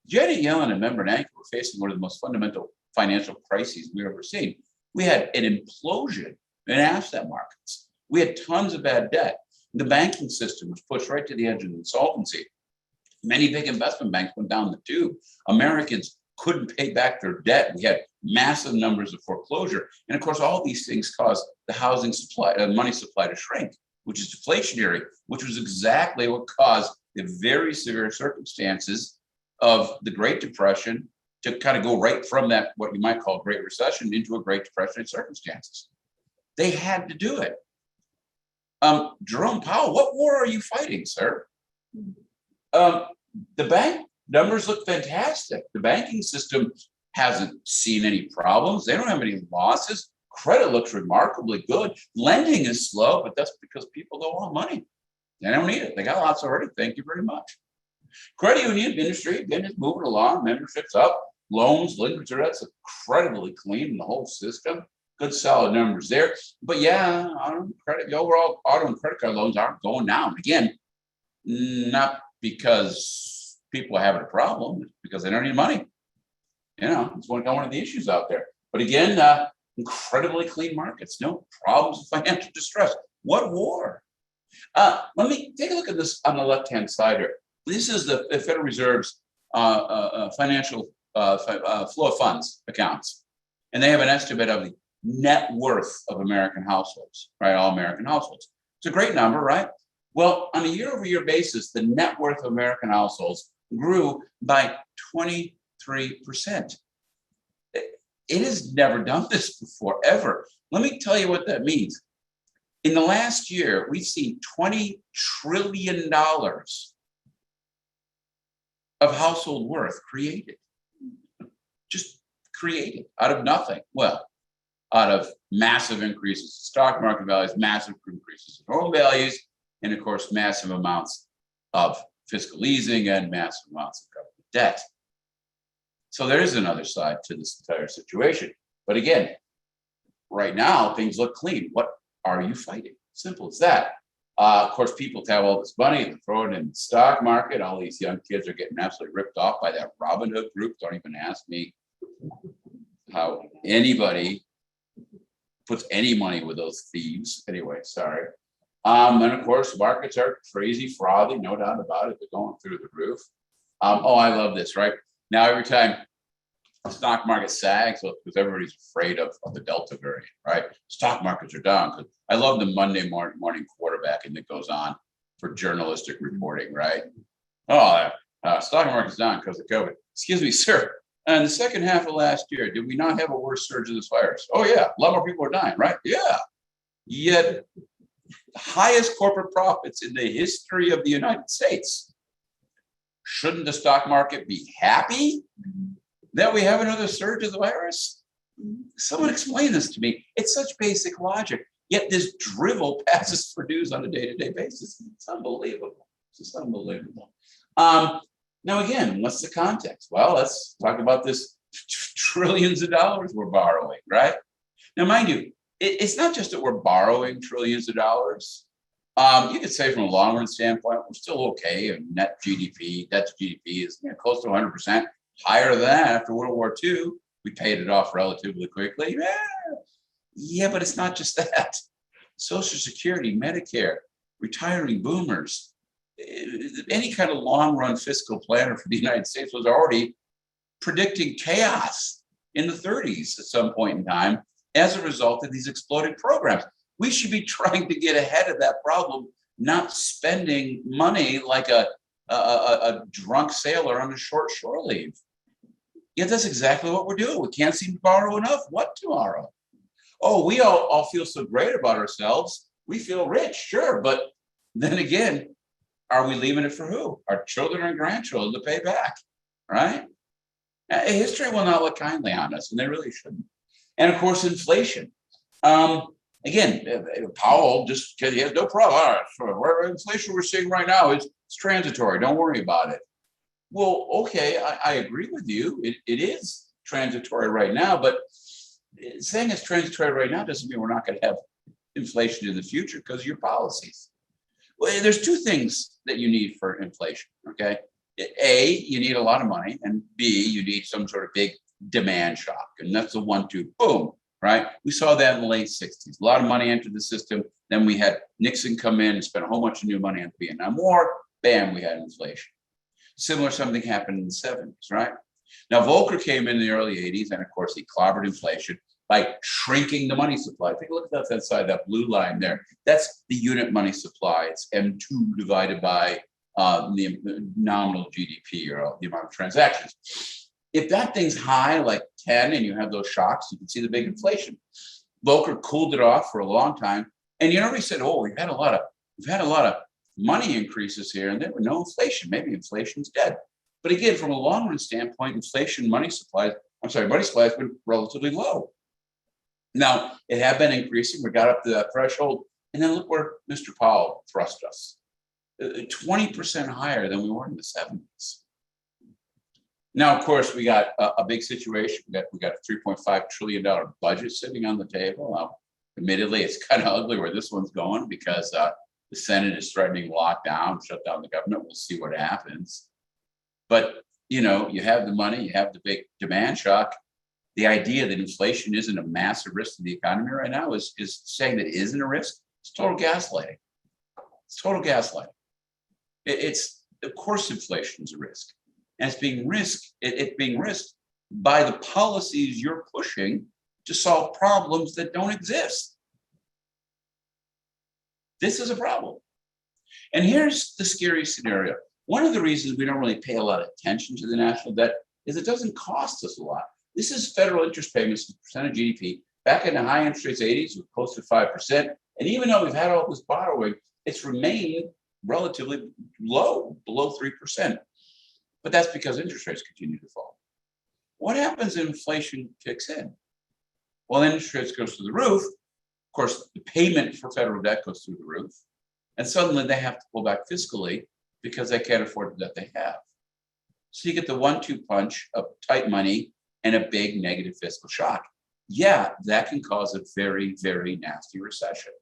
Janet Yellen and Ben Bernanke were facing one of the most fundamental financial crises we've ever seen. We had an implosion in asset markets. We had tons of bad debt. The banking system was pushed right to the edge of insolvency. Many big investment banks went down the tube. Americans couldn't pay back their debt. We had massive numbers of foreclosure. And of course, all these things caused the housing supply, money supply to shrink, which is deflationary, which was exactly what caused the very severe circumstances of the Great Depression to kind of go right from that, what you might call Great Recession, into a Great Depression circumstances. They had to do it. Jerome Powell, what war are you fighting, sir? The numbers look fantastic. The banking system hasn't seen any problems. They don't have any losses. Credit looks remarkably good. Lending is slow, but that's because people don't want money. They don't need it. They got lots already. Thank you very much. Credit union industry, again, is moving along. Membership's up. Loans, linkage rates are incredibly clean in the whole system. Good solid numbers there. But yeah, the overall auto and credit card loans aren't going down. Again, not because people are having a problem, it's because they don't need money. It's one of the issues out there. But again, incredibly clean markets, no problems of financial distress. What war? Let me take a look at this on the left-hand side here. This is the Federal Reserve's financial flow of funds accounts. And they have an estimate of the net worth of American households, right? All American households. It's a great number, right? Well, on a year-over-year basis, the net worth of American households grew by 23%. It has never done this before, ever. Let me tell you what that means. In the last year, we've seen $20 trillion of household worth created. Just created out of nothing. Well, out of massive increases in stock market values, massive increases in home values, and of course, massive amounts of fiscal easing and massive amounts of government debt. So there is another side to this entire situation. But again, right now, things look clean. What are you fighting? Simple as that. Of course, people have all this money and throw it in the stock market. All these young kids are getting absolutely ripped off by that Robin Hood group. Don't even ask me how anybody puts any money with those thieves. Anyway, sorry. And of course, markets are crazy, frothy, no doubt about it. They're going through the roof. I love this, right? Now, every time the stock market sags, because everybody's afraid of the Delta variant, right? Stock markets are down. I love the Monday morning quarterbacking that goes on for journalistic reporting, right? Stock market's down because of COVID. Excuse me, sir. In the second half of last year, did we not have a worse surge of this virus? Oh, yeah. A lot more people are dying, right? Yeah. Yet, highest corporate profits in the history of the United States. Shouldn't the stock market be happy that we have another surge of the virus? Someone explain this to me. It's such basic logic. Yet this drivel passes for news on a day-to-day basis. It's unbelievable. It's just unbelievable. Now, again, what's the context? Well, let's talk about this trillions of dollars we're borrowing, right? Now, mind you, it's not just that we're borrowing trillions of dollars. You could say from a long-run standpoint, we're still okay. And net GDP, debt to GDP is close to 100%. Higher than that after World War II. We paid it off relatively quickly. Yeah, but it's not just that. Social Security, Medicare, retiring boomers, any kind of long-run fiscal planner for the United States was already predicting chaos in the 30s at some point in time as a result of these exploded programs. We should be trying to get ahead of that problem, not spending money like a drunk sailor on a short shore leave. Yet that's exactly what we're doing. We can't seem to borrow enough. What tomorrow? Oh, we all feel so great about ourselves. We feel rich, sure. But then again, are we leaving it for who? Our children and grandchildren to pay back, right? History will not look kindly on us, and they really shouldn't. And of course, inflation. Again, Powell just he has no problem. All right, inflation we're seeing right now is transitory. Don't worry about it. Well, okay, I agree with you. It is transitory right now, but saying it's transitory right now doesn't mean we're not going to have inflation in the future because of your policies. Well, there's two things that you need for inflation, okay? A, you need a lot of money, and B, you need some sort of big demand shock. And that's the 1-2, boom, right? We saw that in the late 60s. A lot of money entered the system. Then we had Nixon come in and spend a whole bunch of new money on the Vietnam War. Bam, we had inflation. Similar something happened in the 70s, right? Now, Volcker came in the early 80s, and of course, he clobbered inflation by shrinking the money supply. Take a look at that side, that blue line there. That's the unit money supply. It's M2 divided by the nominal GDP, or the amount of transactions. If that thing's high, like 10, and you have those shocks, you can see the big inflation. Volcker cooled it off for a long time. And he said, oh, we've had a lot of money increases here, and there were no inflation. Maybe inflation's dead. But again, from a long run standpoint, money supply has been relatively low. Now, it had been increasing. We got up to that threshold. And then look where Mr. Powell thrust us. 20% higher than we were in the 70s. Now, of course, we got a big situation. We got a $3.5 trillion budget sitting on the table. Now, admittedly, it's kind of ugly where this one's going because the Senate is threatening lockdown, shut down the government. We'll see what happens. But, you know, you have the money, you have the big demand shock. The idea that inflation isn't a massive risk to the economy right now is saying that it isn't a risk. It's total gaslighting. It's total gaslighting. It's of course inflation is a risk, and it's being risked by the policies you're pushing to solve problems that don't exist. This is a problem. And here's the scary scenario. One of the reasons we don't really pay a lot of attention to the national debt is it doesn't cost us a lot. This is federal interest payments, percent of GDP. Back in the high interest rates 80s, we're close to 5%. And even though we've had all this borrowing, it's remained relatively low, below 3%. But that's because interest rates continue to fall. What happens if inflation kicks in? Well, interest rates goes through the roof. Of course, the payment for federal debt goes through the roof. And suddenly they have to pull back fiscally because they can't afford the debt they have. So you get the 1-2 punch of tight money and a big negative fiscal shock. Yeah, that can cause a very, very nasty recession.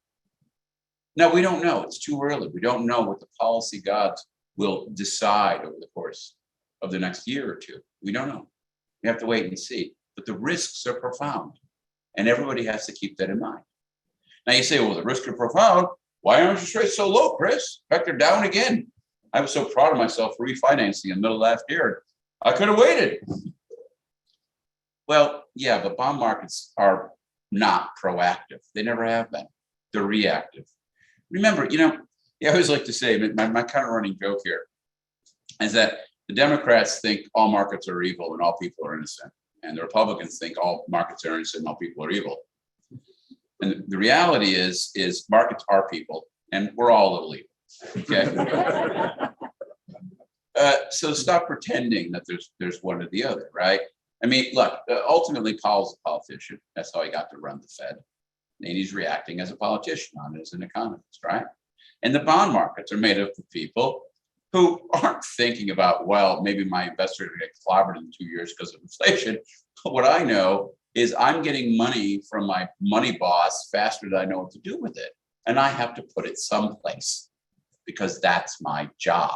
Now, we don't know. It's too early. We don't know what the policy gods will decide over the course of the next year or two. We don't know. We have to wait and see. But the risks are profound, and everybody has to keep that in mind. Now, you say, well, the risks are profound. Why are interest rates so low, Chris? In fact, they're down again. I was so proud of myself for refinancing in the middle of last year. I could have waited. Well, yeah, but bond markets are not proactive. They never have been. They're reactive. Remember, you know, I always like to say, my kind of running joke here is that the Democrats think all markets are evil and all people are innocent. And the Republicans think all markets are innocent and all people are evil. And the reality is markets are people and we're all a little evil. Okay. So stop pretending that there's one or the other, right? I mean, look, ultimately, Powell's a politician. That's how he got to run the Fed. And he's reacting as a politician, not as an economist, right? And the bond markets are made up of people who aren't thinking about, well, maybe my investors are going to get clobbered in 2 years because of inflation. But what I know is I'm getting money from my money boss faster than I know what to do with it. And I have to put it someplace because that's my job.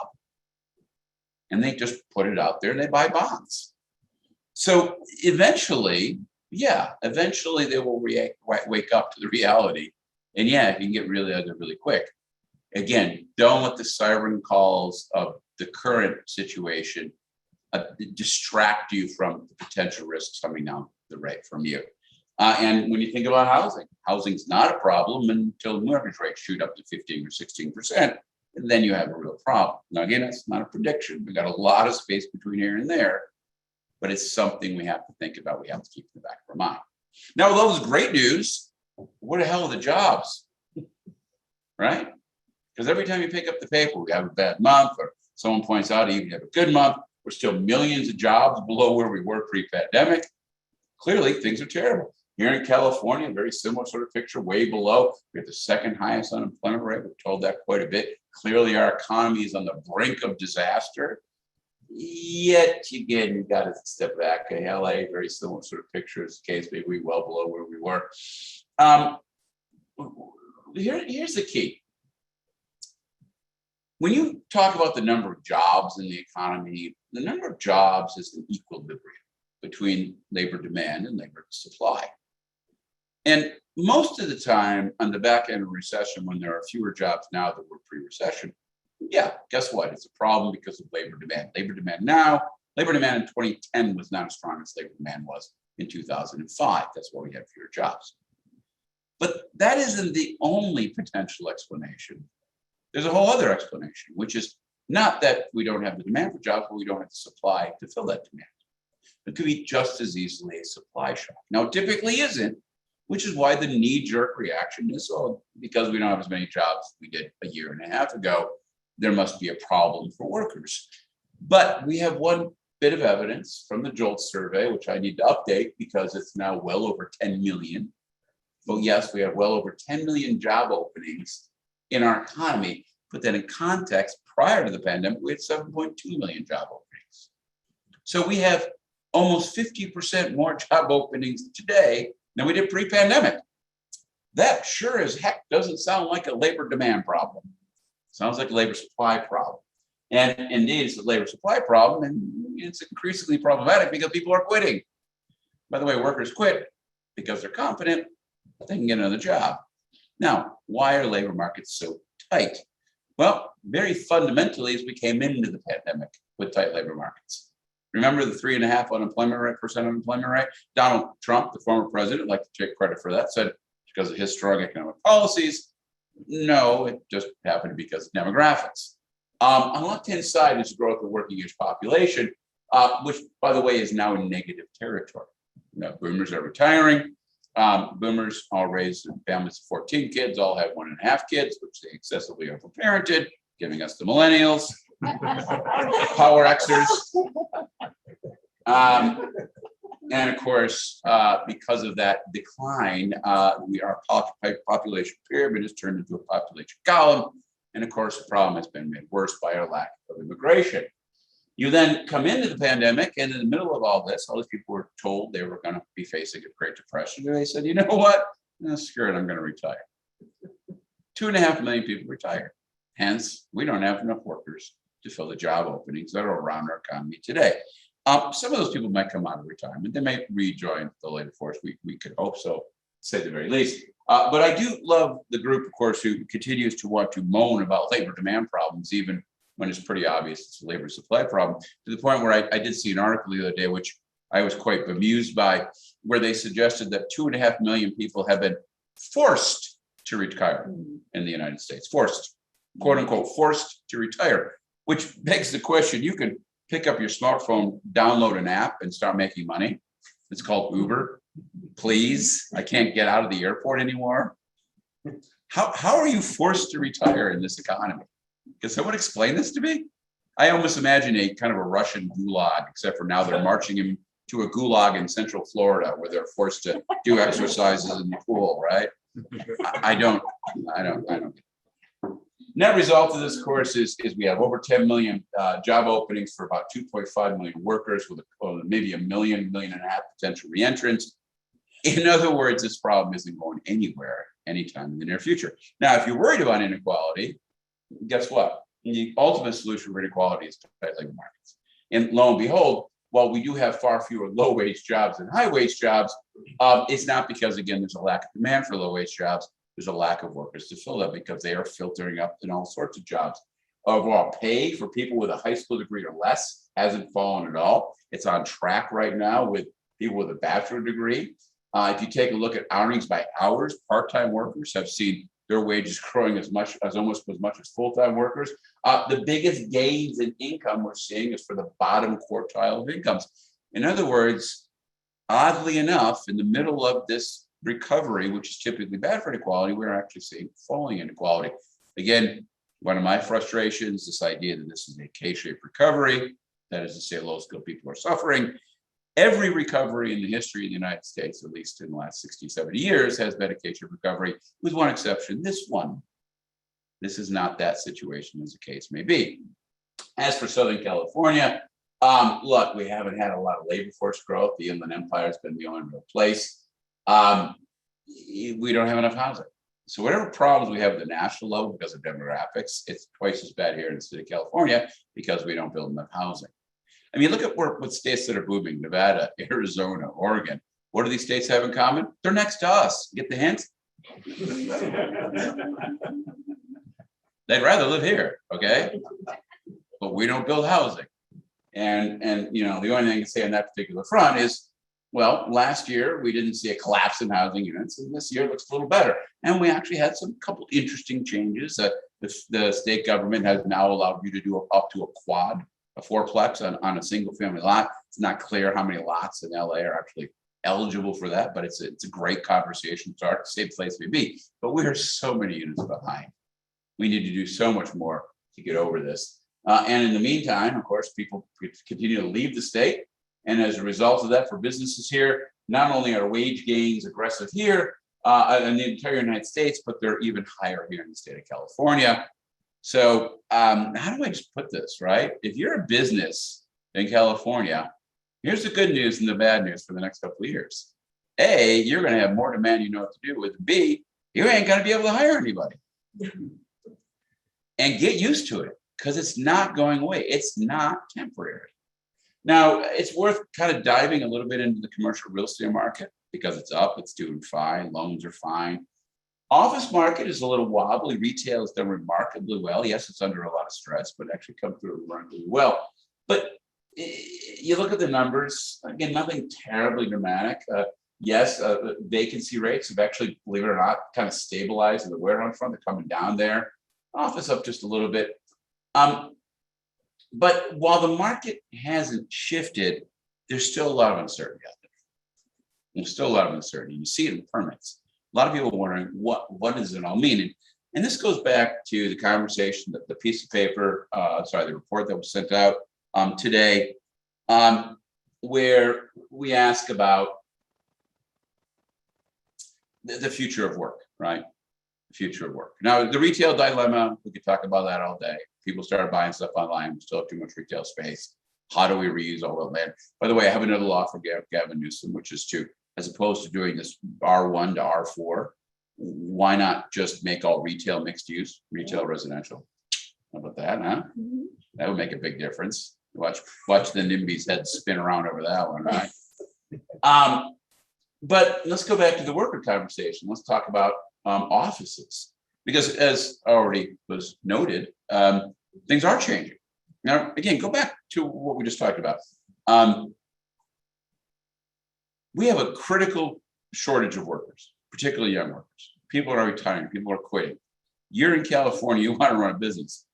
And they just put it out there and they buy bonds. So eventually they will wake up to the reality. And yeah, it can get really ugly really quick. Again, don't let the siren calls of the current situation distract you from the potential risks coming down the road from you. And when you think about housing's not a problem until mortgage rates shoot up to 15 or 16%. And then you have a real problem. Now, again, that's not a prediction. We got a lot of space between here and there. But it's something we have to think about. We have to keep in the back of our mind. Now, with all this great news, where the hell are the jobs? Right? Because every time you pick up the paper, we have a bad month, or someone points out, even if you have a good month, we're still millions of jobs below where we were pre-pandemic. Clearly, things are terrible. Here in California, very similar sort of picture, way below. We have the second highest unemployment rate. We've told that quite a bit. Clearly, our economy is on the brink of disaster. Yet again, you got to step back. LA, very similar sort of pictures. Case maybe well below where we were. Here's the key. When you talk about the number of jobs in the economy, the number of jobs is an equilibrium between labor demand and labor supply. And most of the time, on the back end of recession, when there are fewer jobs now than were pre-recession, yeah, guess what? It's a problem because of labor demand. Labor demand in 2010 was not as strong as labor demand was in 2005. That's why we have fewer jobs. But that isn't the only potential explanation. There's a whole other explanation, which is not that we don't have the demand for jobs, but we don't have the supply to fill that demand. It could be just as easily a supply shock. Now, it typically isn't, which is why the knee-jerk reaction is, oh, because we don't have as many jobs as we did a year and a half ago, there must be a problem for workers. But we have one bit of evidence from the JOLT survey, which I need to update because it's now well over 10 million. But yes, we have well over 10 million job openings in our economy. Put that in context, prior to the pandemic, we had 7.2 million job openings. So we have almost 50% more job openings today than we did pre-pandemic. That sure as heck doesn't sound like a labor demand problem. Sounds like a labor supply problem. And indeed, it's a labor supply problem, and it's increasingly problematic because people are quitting. By the way, workers quit because they're confident they can get another job. Now, why are labor markets so tight? Well, very fundamentally, as we came into the pandemic with tight labor markets. Remember the 3.5% unemployment rate? Donald Trump, the former president, liked to take credit for that, said because of his strong economic policies. No, it just happened because of demographics. On the left-hand side is growth of working age population, which, by the way, is now in negative territory. Now, boomers are retiring. Boomers all raised families of 14 kids, all have 1.5 kids, which they excessively overparented, giving us the millennials, Power Xers. And of course, because of that decline, our population pyramid has turned into a population column. And of course, the problem has been made worse by our lack of immigration. You then come into the pandemic, and in the middle of all this, all these people were told they were going to be facing a Great Depression. And they said, you know what? No, screw it, I'm going to retire. 2.5 million people retired. Hence, we don't have enough workers to fill the job openings that are around our economy today. Some of those people might come out of retirement. They may rejoin the labor force. We could hope so, say the very least. But I do love the group, of course, who continues to want to moan about labor demand problems, even when it's pretty obvious it's a labor supply problem, to the point where I did see an article the other day, which I was quite bemused by, where they suggested that 2.5 million people have been forced to retire in the United States, forced, quote unquote, forced to retire, which begs the question, you can pick up your smartphone, download an app and start making money. It's called Uber. Please, I can't get out of the airport anymore. How are you forced to retire in this economy? Can someone explain this to me? I almost imagine a kind of a Russian gulag, except for now they're marching him to a gulag in Central Florida where they're forced to do exercises in the pool, right? I don't. Net result of this course is we have over 10 million job openings for about 2.5 million workers with maybe 1.5 million potential reentrants. In other words, this problem isn't going anywhere anytime in the near future. Now, if you're worried about inequality, guess what? The ultimate solution for inequality is tight labor markets. And lo and behold, while we do have far fewer low-wage jobs than high-wage jobs, it's not because, again, there's a lack of demand for low-wage jobs. There's a lack of workers to fill them because they are filtering up in all sorts of jobs. Overall pay for people with a high school degree or less hasn't fallen at all. It's on track right now with people with a bachelor degree. If you take a look at earnings by hours, part-time workers have seen their wages growing almost as much as full-time workers. The biggest gains in income we're seeing is for the bottom quartile of incomes. In other words, oddly enough, in the middle of this recovery, which is typically bad for inequality, we're actually seeing falling inequality. Again, one of my frustrations, this idea that this is a K-shaped recovery, that is to say low-skilled people are suffering. Every recovery in the history of the United States, at least in the last 60, 70 years, has been a K-shaped recovery, with one exception, this one. This is not that situation, as the case may be. As for Southern California, look, we haven't had a lot of labor force growth. The Inland Empire has been the only real place. We don't have enough housing. So whatever problems we have at the national level because of demographics, it's twice as bad here in the state of California because we don't build enough housing. I mean, look at what states that are booming: Nevada, Arizona, Oregon. What do these states have in common? They're next to us. Get the hint? They'd rather live here, okay? But we don't build housing. And you know, the only thing I can say on that particular front is, well, last year we didn't see a collapse in housing units, and this year looks a little better. And we actually had some couple interesting changes. The state government has now allowed you to do up to a quad, a fourplex on a single family lot. It's not clear how many lots in LA are actually eligible for that, but it's a great conversation start, same place we be. But we are so many units behind. We need to do so much more to get over this. And in the meantime, of course, people continue to leave the state. And as a result of that, for businesses here, not only are wage gains aggressive here in the entire United States, but they're even higher here in the state of California. So how do I just put this, right? If you're a business in California, here's the good news and the bad news for the next couple of years. A, you're going to have more demand you know what to do with. B, you ain't going to be able to hire anybody. And get used to it, because it's not going away. It's not temporary. Now, it's worth kind of diving a little bit into the commercial real estate market, because it's up, it's doing fine, loans are fine. Office market is a little wobbly. Retail has done remarkably well. Yes, it's under a lot of stress, but actually come through remarkably well. But you look at the numbers, again, nothing terribly dramatic. Yes, vacancy rates have actually, believe it or not, kind of stabilized in the warehouse front. They're coming down there. Office up just a little bit. But while the market hasn't shifted, there's still a lot of uncertainty out there. There's still a lot of uncertainty. You see it in permits. A lot of people are wondering, what does it all mean? And this goes back to the conversation, that the piece of paper, the report that was sent out today, where we ask about the future of work, right? The future of work. Now, the retail dilemma, we could talk about that all day. People started buying stuff online. We still have too much retail space. How do we reuse all the land? By the way, I have another law for Gavin Newsom, which is to, as opposed to doing this R1 to R4, why not just make all retail mixed use, retail residential? How about that, huh? That would make a big difference. Watch the NIMBY's head spin around over that one, right? But let's go back to the worker conversation. Let's talk about offices, because as already was noted, things are changing. Now, again, go back to what we just talked about. We have a critical shortage of workers, particularly young workers. People are retiring, people are quitting. You're in California, you want to run a business.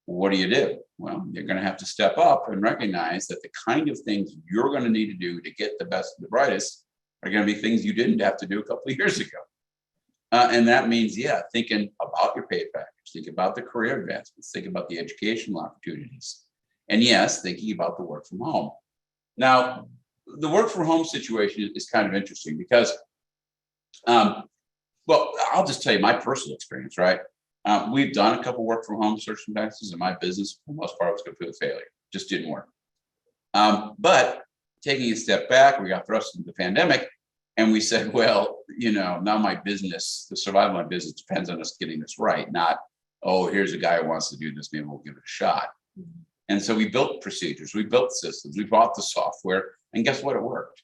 What do? Well, you're going to have to step up and recognize that the kind of things you're going to need to do to get the best and the brightest are going to be things you didn't have to do a couple of years ago. And that means, thinking about your pay package, think about the career advancements, think about the educational opportunities, and yes, thinking about the work from home. Now, the work from home situation is kind of interesting because, well, I'll just tell you my personal experience, right? We've done a couple work from home circumstances, and my business, for the most part, was complete failure. Just didn't work. But taking a step back, we got thrust into the pandemic, and we said, well, now my business, the survival of my business depends on us getting this right, not, oh, here's a guy who wants to do this, maybe we'll give it a shot. And so we built procedures, we built systems, we bought the software, and guess what? It worked.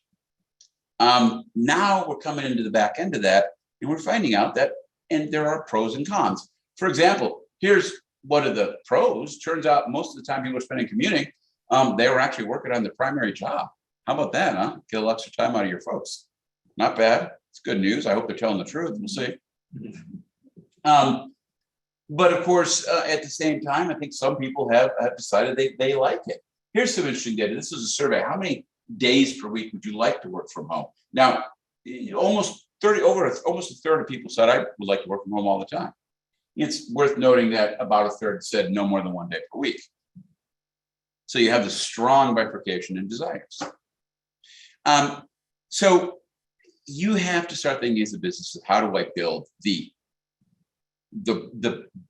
Now we're coming into the back end of that, and we're finding out that, and there are pros and cons. For example, here's one of the pros. Turns out most of the time people are spending commuting, they were actually working on their primary job. How about that, huh? Get a little extra time out of your folks. Not bad. It's good news. I hope they're telling the truth. We'll see. But of course, at the same time, I think some people have decided they like it. Here's some interesting data. This is a survey. How many days per week would you like to work from home? Now, almost a third of people said I would like to work from home all the time. It's worth noting that about a third said no more than 1 day per week. So you have the strong bifurcation in desires. So you have to start thinking as a business of how do I build the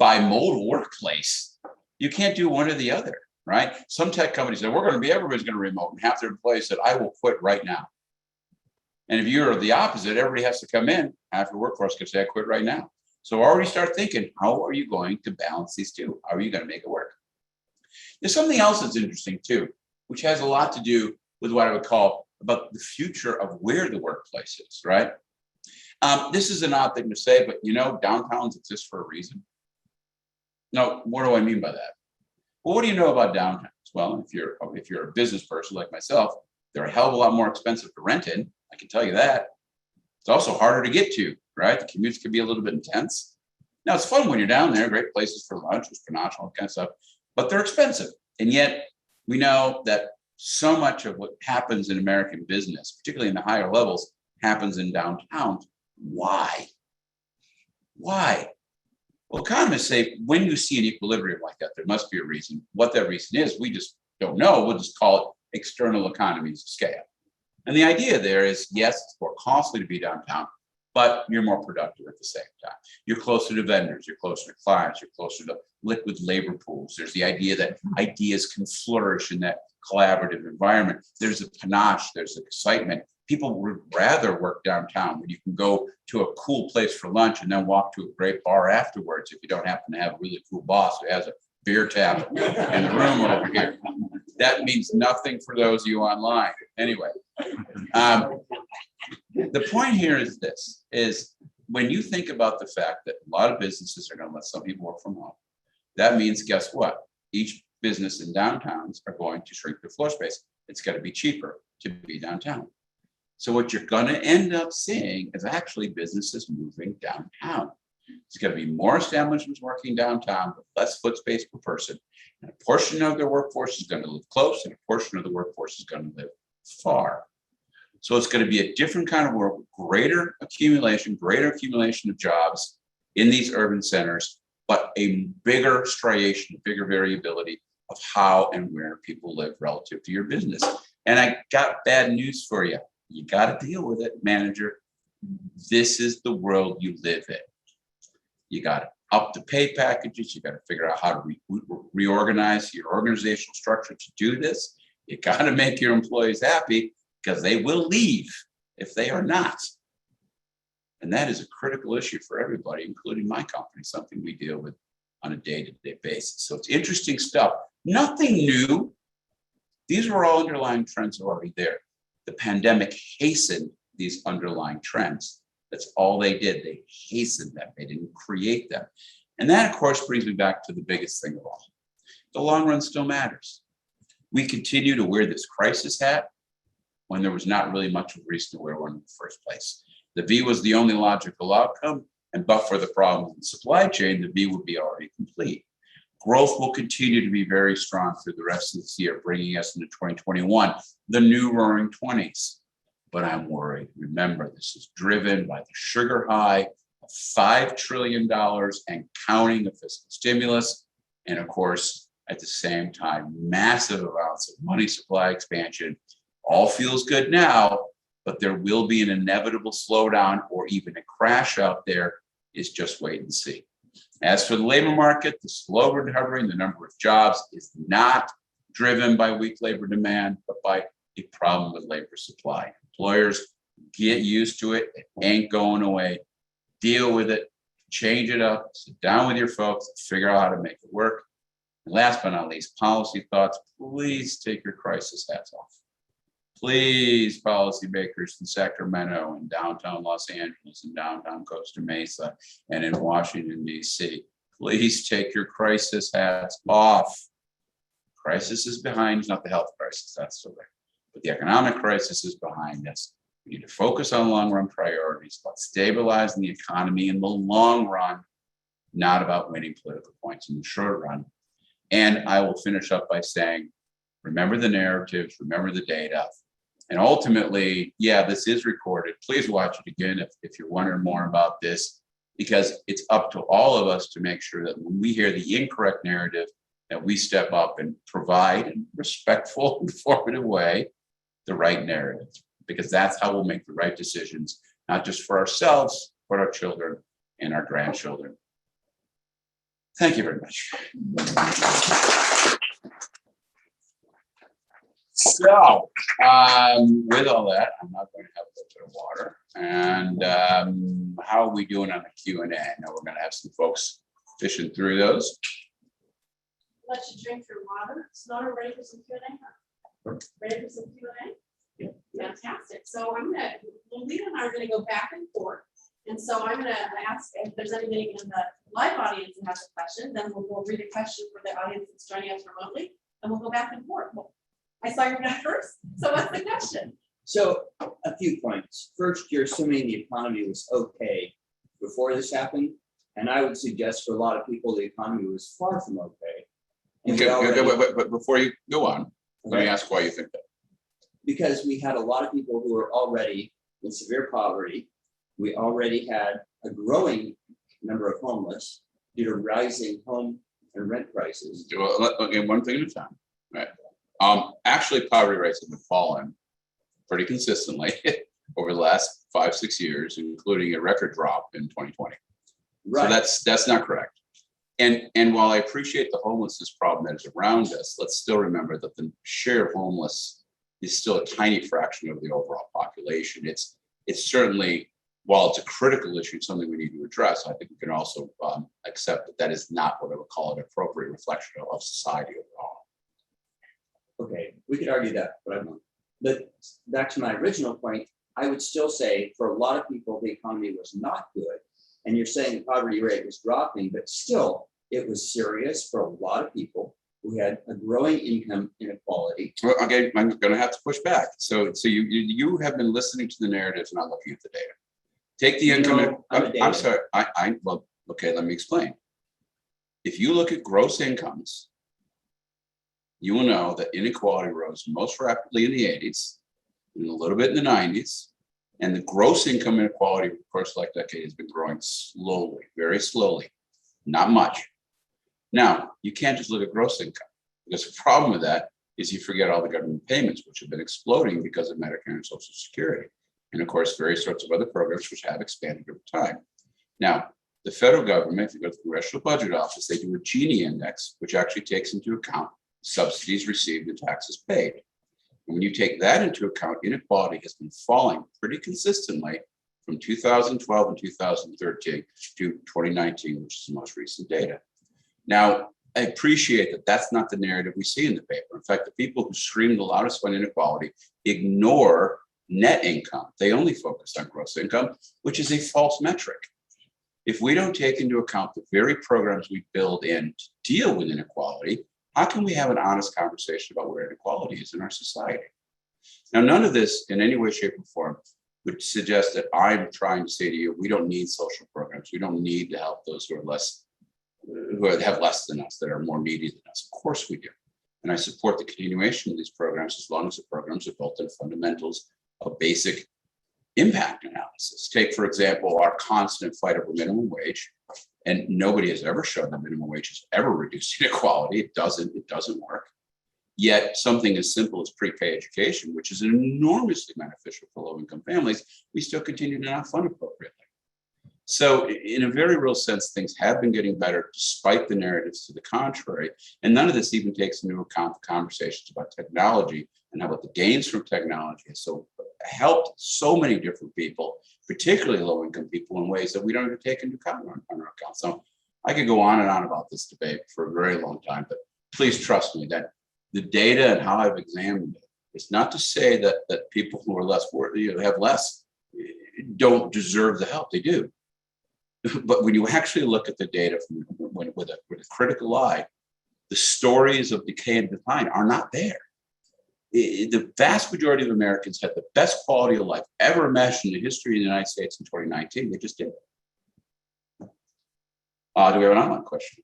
bimodal workplace? You can't do one or the other, right? Some tech companies said everybody's going to remote, and half their employees said I will quit right now. And if you're the opposite, everybody has to come in. Half the workforce can say I quit right now. So already start thinking, how are you going to balance these two? How are you going to make it work? There's something else that's interesting too, which has a lot to do with what I would call about the future of where the workplace is, right? This is an odd thing to say, but downtowns exist for a reason. Now, what do I mean by that? Well, what do you know about downtowns? Well, if you're a business person like myself, they're a hell of a lot more expensive to rent in. I can tell you that. It's also harder to get to, right? The commutes can be a little bit intense. Now, it's fun when you're down there, great places for lunch, restaurants, all that kind of stuff, but they're expensive. And yet we know that so much of what happens in American business, particularly in the higher levels, happens in downtowns. Why? Well, economists say when you see an equilibrium like that, there must be a reason. What that reason is, we just don't know. We'll just call it external economies of scale. And the idea there is, yes, it's more costly to be downtown, but you're more productive at the same time. You're closer to vendors, you're closer to clients, you're closer to liquid labor pools. There's the idea that ideas can flourish in that collaborative environment. There's a panache, there's excitement. People would rather work downtown when you can go to a cool place for lunch and then walk to a great bar afterwards if you don't happen to have a really cool boss who has a beer tap in the room over here. That means nothing for those of you online. Anyway, the point here is this, is when you think about the fact that a lot of businesses are going to let some people work from home, that means, guess what? Each business in downtowns are going to shrink their floor space. It's going to be cheaper to be downtown. So what you're going to end up seeing is actually businesses moving downtown. It's going to be more establishments working downtown with less foot space per person. And a portion of their workforce is going to live close, and a portion of the workforce is going to live far. So it's going to be a different kind of work, greater accumulation of jobs in these urban centers, but a bigger striation, bigger variability of how and where people live relative to your business. And I got bad news for you. You got to deal with it, manager. This is the world you live in. You got to up the pay packages. You got to figure out how to reorganize your organizational structure to do this. You got to make your employees happy because they will leave if they are not. And that is a critical issue for everybody, including my company, something we deal with on a day-to-day basis. So it's interesting stuff. Nothing new. These were all underlying trends already there. The pandemic hastened these underlying trends. That's all they did. They hastened them. They didn't create them. And that, of course, brings me back to the biggest thing of all. The long run still matters. We continue to wear this crisis hat when there was not really much of a reason to wear one in the first place. The V was the only logical outcome, and but for the problems in the supply chain, the V would be already complete. Growth will continue to be very strong through the rest of this year, bringing us into 2021, the new roaring 20s. But I'm worried. Remember, this is driven by the sugar high of $5 trillion and counting of fiscal stimulus. And of course, at the same time, massive amounts of money supply expansion. All feels good now, but there will be an inevitable slowdown or even a crash out there. Is just wait and see. As for the labor market, the slow recovery in the number of jobs is not driven by weak labor demand, but by a problem with labor supply. Employers, get used to it. It ain't going away. Deal with it, change it up, sit down with your folks, figure out how to make it work. And last but not least, policy thoughts. Please take your crisis hats off. Please, policymakers in Sacramento and downtown Los Angeles and downtown Costa Mesa and in Washington, D.C., please take your crisis hats off. Crisis is behind us, not the health crisis, that's still there. But the economic crisis is behind us. We need to focus on long-run priorities, about stabilizing the economy in the long run, not about winning political points in the short run. And I will finish up by saying, remember the narratives, remember the data. And ultimately, yeah, this is recorded. Please watch it again if you're wondering more about this, because it's up to all of us to make sure that when we hear the incorrect narrative, that we step up and provide in a respectful, informative way the right narrative, because that's how we'll make the right decisions, not just for ourselves, but our children and our grandchildren. Thank you very much. So, with all that, I'm not going to have a little bit of water. And how are we doing on the Q&A? I know we're going to have some folks fishing through those. Let you drink your water. Slower, ready for some Q&A? Ready for some Q&A? Yeah. Fantastic. So Lena and I are gonna go back and forth. And so I'm gonna ask if there's anybody in the live audience that has a question, then we'll read a question for the audience that's joining us remotely, and we'll go back and forth. Well, I saw your hand first. So what's the question? So a few points. First, you're assuming the economy was okay before this happened. And I would suggest for a lot of people, the economy was far from okay. And But before you go on, let me ask why you think that. Because we had a lot of people who were already in severe poverty. We already had a growing number of homeless. due to rising home and rent prices. Well, okay, one thing at a time, right? Actually, poverty rates have been falling pretty consistently over the last 5-6 years, including a record drop in 2020. So that's not correct. And while I appreciate the homelessness problem that is around us, let's still remember that the share of homeless is still a tiny fraction of the overall population. It's certainly, while it's a critical issue, something we need to address, I think we can also accept that that is not what I would call an appropriate reflection of society overall. Okay, we could argue that, but I won't. But back to my original point, I would still say for a lot of people, the economy was not good. And you're saying the poverty rate was dropping, but still it was serious for a lot of people who had a growing income inequality. Well, okay, I'm going to have to push back. So you have been listening to the narratives, not looking at the data. Take the income. I'm sorry. Well, okay, let me explain. If you look at gross incomes, you will know that inequality rose most rapidly in the 80s, and a little bit in the 90s. And the gross income inequality, of course, like decade has been growing slowly, very slowly, not much. Now, you can't just look at gross income, because the problem with that is you forget all the government payments, which have been exploding because of Medicare and Social Security. And of course, various sorts of other programs which have expanded over time. Now, the federal government, if you go to the Congressional Budget Office, they do a Gini index, which actually takes into account subsidies received and taxes paid. And when you take that into account, inequality has been falling pretty consistently from 2012 and 2013 to 2019, which is the most recent data. Now, I appreciate that that's not the narrative we see in the paper. In fact, the people who scream the loudest on inequality ignore net income. They only focus on gross income, which is a false metric. If we don't take into account the very programs we build in to deal with inequality, how can we have an honest conversation about where inequality is in our society? Now, none of this in any way, shape, or form would suggest that I'm trying to say to you, we don't need social programs. We don't need to help those who are less, who have less than us, that are more needy than us. Of course we do. And I support the continuation of these programs as long as the programs are built on fundamentals of basic impact analysis. Take, for example, our constant fight over minimum wage. And nobody has ever shown that minimum wage has ever reduced inequality. It doesn't work. Yet something as simple as pre-K education, which is enormously beneficial for low-income families, we still continue to not fund appropriately. So in a very real sense, things have been getting better despite the narratives to the contrary. And none of this even takes into account the conversations about technology and how the gains from technology has so helped so many different people, particularly low-income people, in ways that we don't even take into account on our account. So I could go on and on about this debate for a very long time, but please trust me that the data and how I've examined it, it's not to say that people who are less worthy, have less, don't deserve the help. They do. But when you actually look at the data with a critical eye, the stories of decay and decline are not there. The vast majority of Americans had the best quality of life ever imagined in the history of the United States in 2019. They just didn't. Do we have an online question?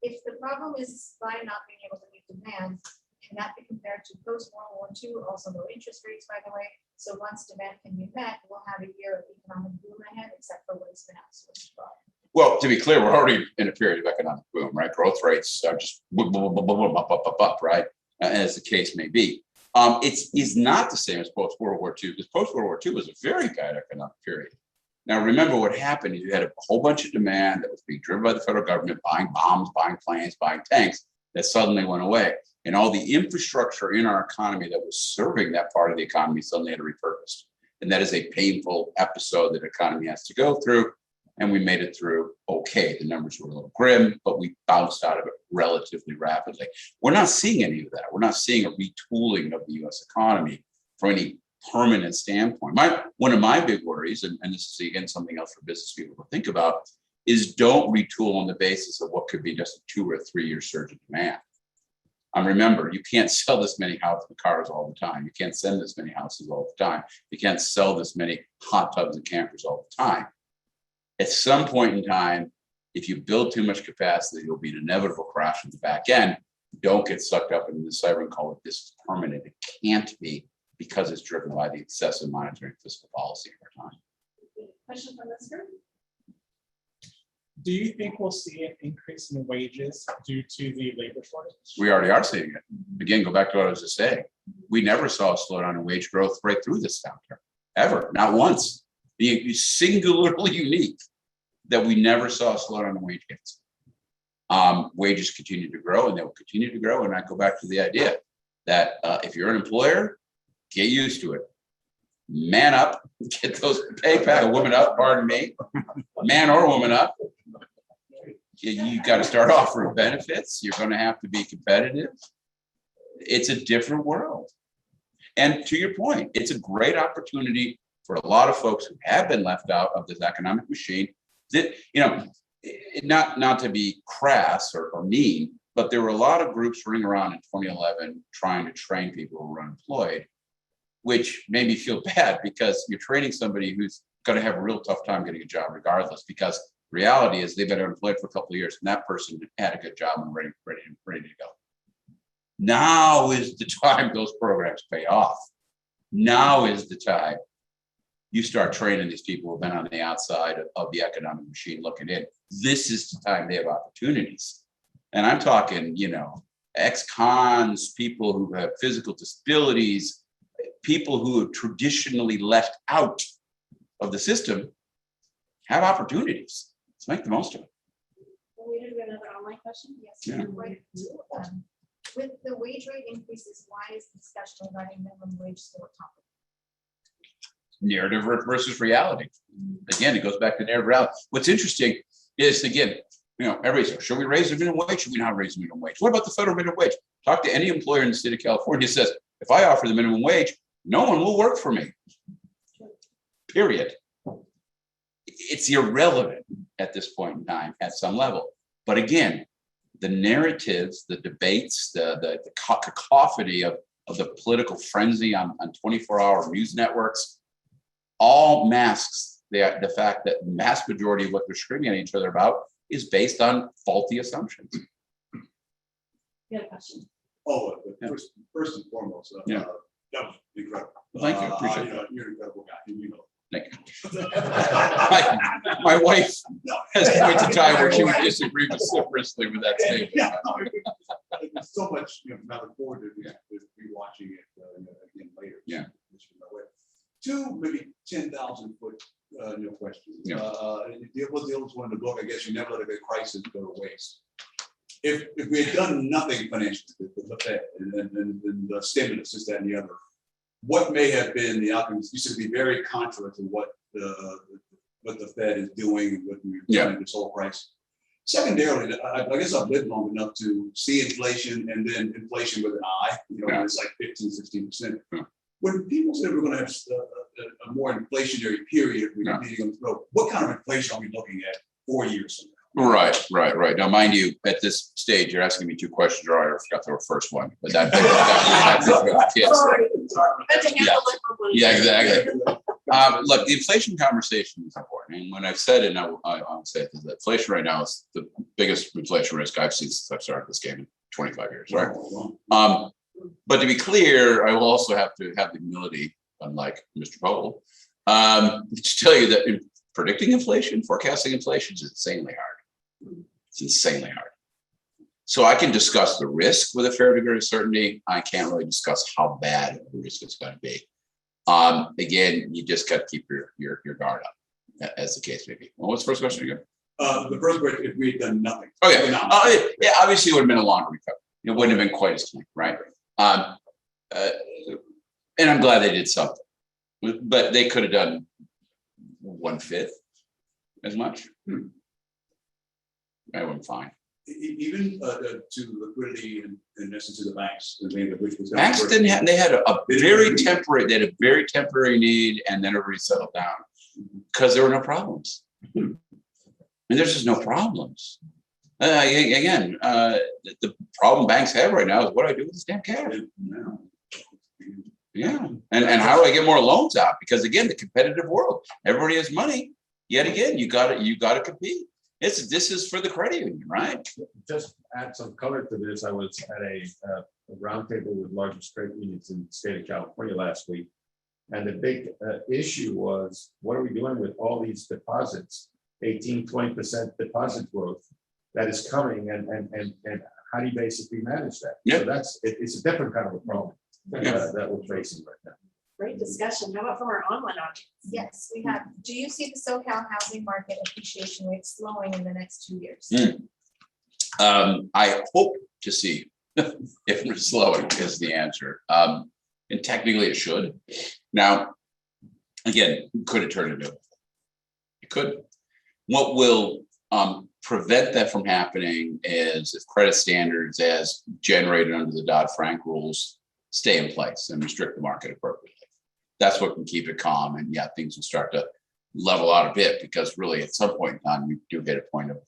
If the problem is supply not being able to meet demand, can that be compared to post-World War II, also low interest rates, by the way? So once demand can be met, we'll have a year of economic boom ahead, except for what has been outsourced. Well, to be clear, we're already in a period of economic boom, right? Growth rates are just up, right? As the case may be. It's not the same as post-World War II, because post-World War II was a very bad economic period. Now, remember what happened is you had a whole bunch of demand that was being driven by the federal government, buying bombs, buying planes, buying tanks, that suddenly went away. And all the infrastructure in our economy that was serving that part of the economy suddenly had to repurpose. And that is a painful episode that the economy has to go through. And we made it through okay. The numbers were a little grim, but we bounced out of it relatively rapidly. We're not seeing any of that. We're not seeing a retooling of the US economy from any permanent standpoint. One of my big worries, and this is again something else for business people to think about, is don't retool on the basis of what could be just a 2 or 3 year surge in demand. Remember, you can't sell this many cars all the time. You can't send this many houses all the time. You can't sell this many hot tubs and campers all the time. At some point in time, if you build too much capacity, there'll be an inevitable crash in the back end. Don't get sucked up in the siren call that this is permanent. It can't be, because it's driven by the excessive monetary and fiscal policy of our time. Question from this group? Do you think we'll see an increase in wages due to the labor shortage? We already are seeing it. Again, go back to what I was just saying. We never saw a slowdown in wage growth right through this downturn, ever, not once. It's singularly unique that we never saw a slowdown in wage gains. Wages continue to grow and they will continue to grow. And I go back to the idea that if you're an employer, get used to it. Man up, get those pay pack, woman up, pardon me, man or woman up. You got to start offering benefits. You're going to have to be competitive. It's a different world. And to your point, it's a great opportunity for a lot of folks who have been left out of this economic machine. That, you know, not to be crass or mean, but there were a lot of groups running around in 2011 trying to train people who were unemployed, which made me feel bad because you're training somebody who's going to have a real tough time getting a job regardless, because reality is they've been unemployed for a couple of years and that person had a good job and ready to go. Now is the time those programs pay off. Now is the time you start training these people who've been on the outside of the economic machine looking in. This is the time they have opportunities. And I'm talking, you know, ex-cons, people who have physical disabilities, people who have traditionally left out of the system have opportunities. Let's make the most of it. We did another online question. Yes. Yeah. Right. With the wage rate increases, why is the discussion regarding minimum wage still a topic? Narrative versus reality. Again, it goes back to narrative reality. What's interesting is, again, you know, everybody says, should we raise the minimum wage? Should we not raise the minimum wage? What about the federal minimum wage? Talk to any employer in the state of California who says, if I offer the minimum wage, no one will work for me. Period. It's irrelevant at this point in time at some level. But again, the narratives, the debates, the cacophony of the political frenzy on 24-hour news networks all masks the fact that the mass majority of what they're screaming at each other about is based on faulty assumptions. You had a question? Oh, first and foremost, Yeah. that was incredible. Thank you, appreciate you know, you're an incredible guy, and you know. Thank you. My wife has points in time where she would disagree vociferously with that statement. Yeah, no, there's so much, you know, I look forward to rewatching it again later. Yeah. Two, maybe 10,000 foot questions. Yeah. It was the oldest one in the book. I guess you never let a good crisis go to waste. If we had done nothing financially, the Fed and the stimulus, this, that, and the other, what may have been the outcome? You should be very contrary to what the Fed is doing with this whole crisis. Secondarily, I guess I've lived long enough to see inflation and then inflation with an eye. You know, it's like 15, 16%. When people say we're going to have a more inflationary period, what kind of inflation are we looking at 4 years from now? Right. Now, mind you, at this stage, you're asking me two questions, or I forgot the first one, but that's Sorry. Yeah, exactly. Look, the inflation conversation is important. And when I've said it, and I'll say it, that inflation right now is the biggest inflation risk I've seen since I've started this game in 25 years, right? But to be clear, I will also have to have the humility, unlike Mr. Powell, to tell you that predicting inflation, forecasting inflation is insanely hard. It's insanely hard. So I can discuss the risk with a fair degree of certainty. I can't really discuss how bad the risk is going to be. Again, you just got to keep your guard up, as the case may be. Well, what's the first question again? The first question, if we had done nothing. Okay. Yeah, obviously it would have been a longer recovery. It wouldn't have been quite as clean, right? And I'm glad they did something, but they could have done 1/5 as much. That would be fine. Even to liquidity and in essence to the banks, which was Banks didn't have. They had a very temporary. They had a very temporary need, and then everybody settled down because there were no problems. And there's just no problems. Again, the problem banks have right now is what do I do with this damn cash? Yeah, and how do I get more loans out? Because again, the competitive world, everybody has money. Yet again, you got to compete. This is for the credit union, right? Just add some color to this. I was at a roundtable with largest credit unions in the state of California last week. And the big issue was, what are we doing with all these deposits 18, 20% deposit growth that is coming, and how do you basically manage that? Yeah. So it's a different kind of a problem that we're facing right now. Great discussion. How about from our online audience? Yes, we have. Do you see the Socal housing market appreciation rate slowing in the next 2 years? I hope to see if it's slowing is the answer. And technically it should. Now, again, could it turn into it? It could. What will prevent that from happening is if credit standards as generated under the Dodd-Frank rules stay in place and restrict the market appropriately. That's what can keep it calm. And yeah, things will start to level out a bit, because really at some point in time, we do get a point of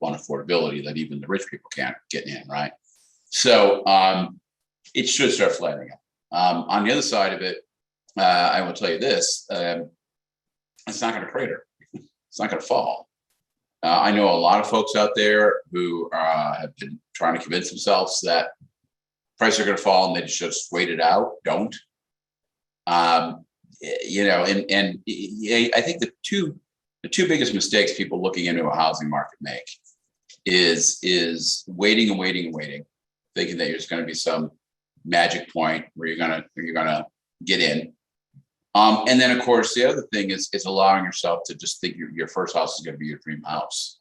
unaffordability that even the rich people can't get in, right? So it should start flattening out. On the other side of it, I will tell you this, it's not going to crater. It's not going to fall. I know a lot of folks out there who have been trying to convince themselves that prices are going to fall and they just wait it out. Don't. You know, and I think the two biggest mistakes people looking into a housing market make is waiting and waiting and waiting, thinking that there's going to be some magic point where you're gonna get in. And then of course the other thing is allowing yourself to just think your first house is going to be your dream house.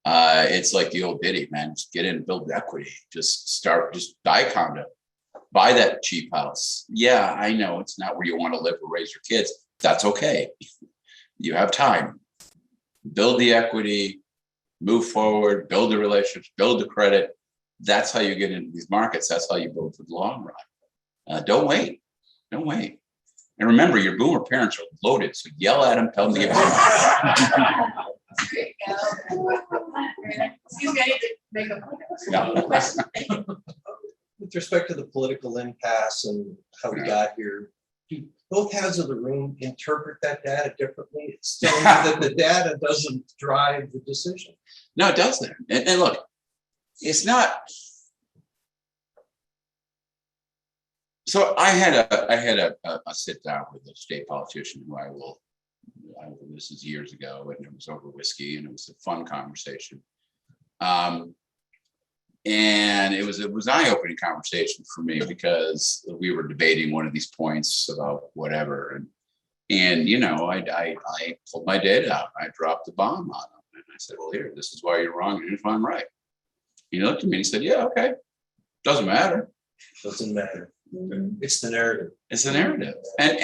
It's like the old ditty, man. Just get in and build equity. Just buy a condo. Buy that cheap house. Yeah, I know it's not where you want to live or raise your kids. That's okay. You have time. Build the equity, move forward, build the relationships, build the credit. That's how you get into these markets. That's how you build for the long run. Don't wait. Don't wait. And remember, your boomer parents are loaded, so yell at them, tell them to give There you go. Excuse me, I need to make a No. question. With respect to the political impasse and how we got here, do both halves of the room interpret that data differently? It's telling you that the data doesn't drive the decision. No, it doesn't. And look, it's not. So I had a sit down with a state politician who this is years ago, and it was over whiskey, and it was a fun conversation. And it was an eye-opening conversation for me, because we were debating one of these points about whatever, and you know, I pulled my data out. I dropped the bomb on him, and I said, "Well, here, this is why you're wrong, and here's why I'm right." He looked at me and he said, "Yeah, okay, doesn't matter. Doesn't matter. It's the narrative. It's the narrative." And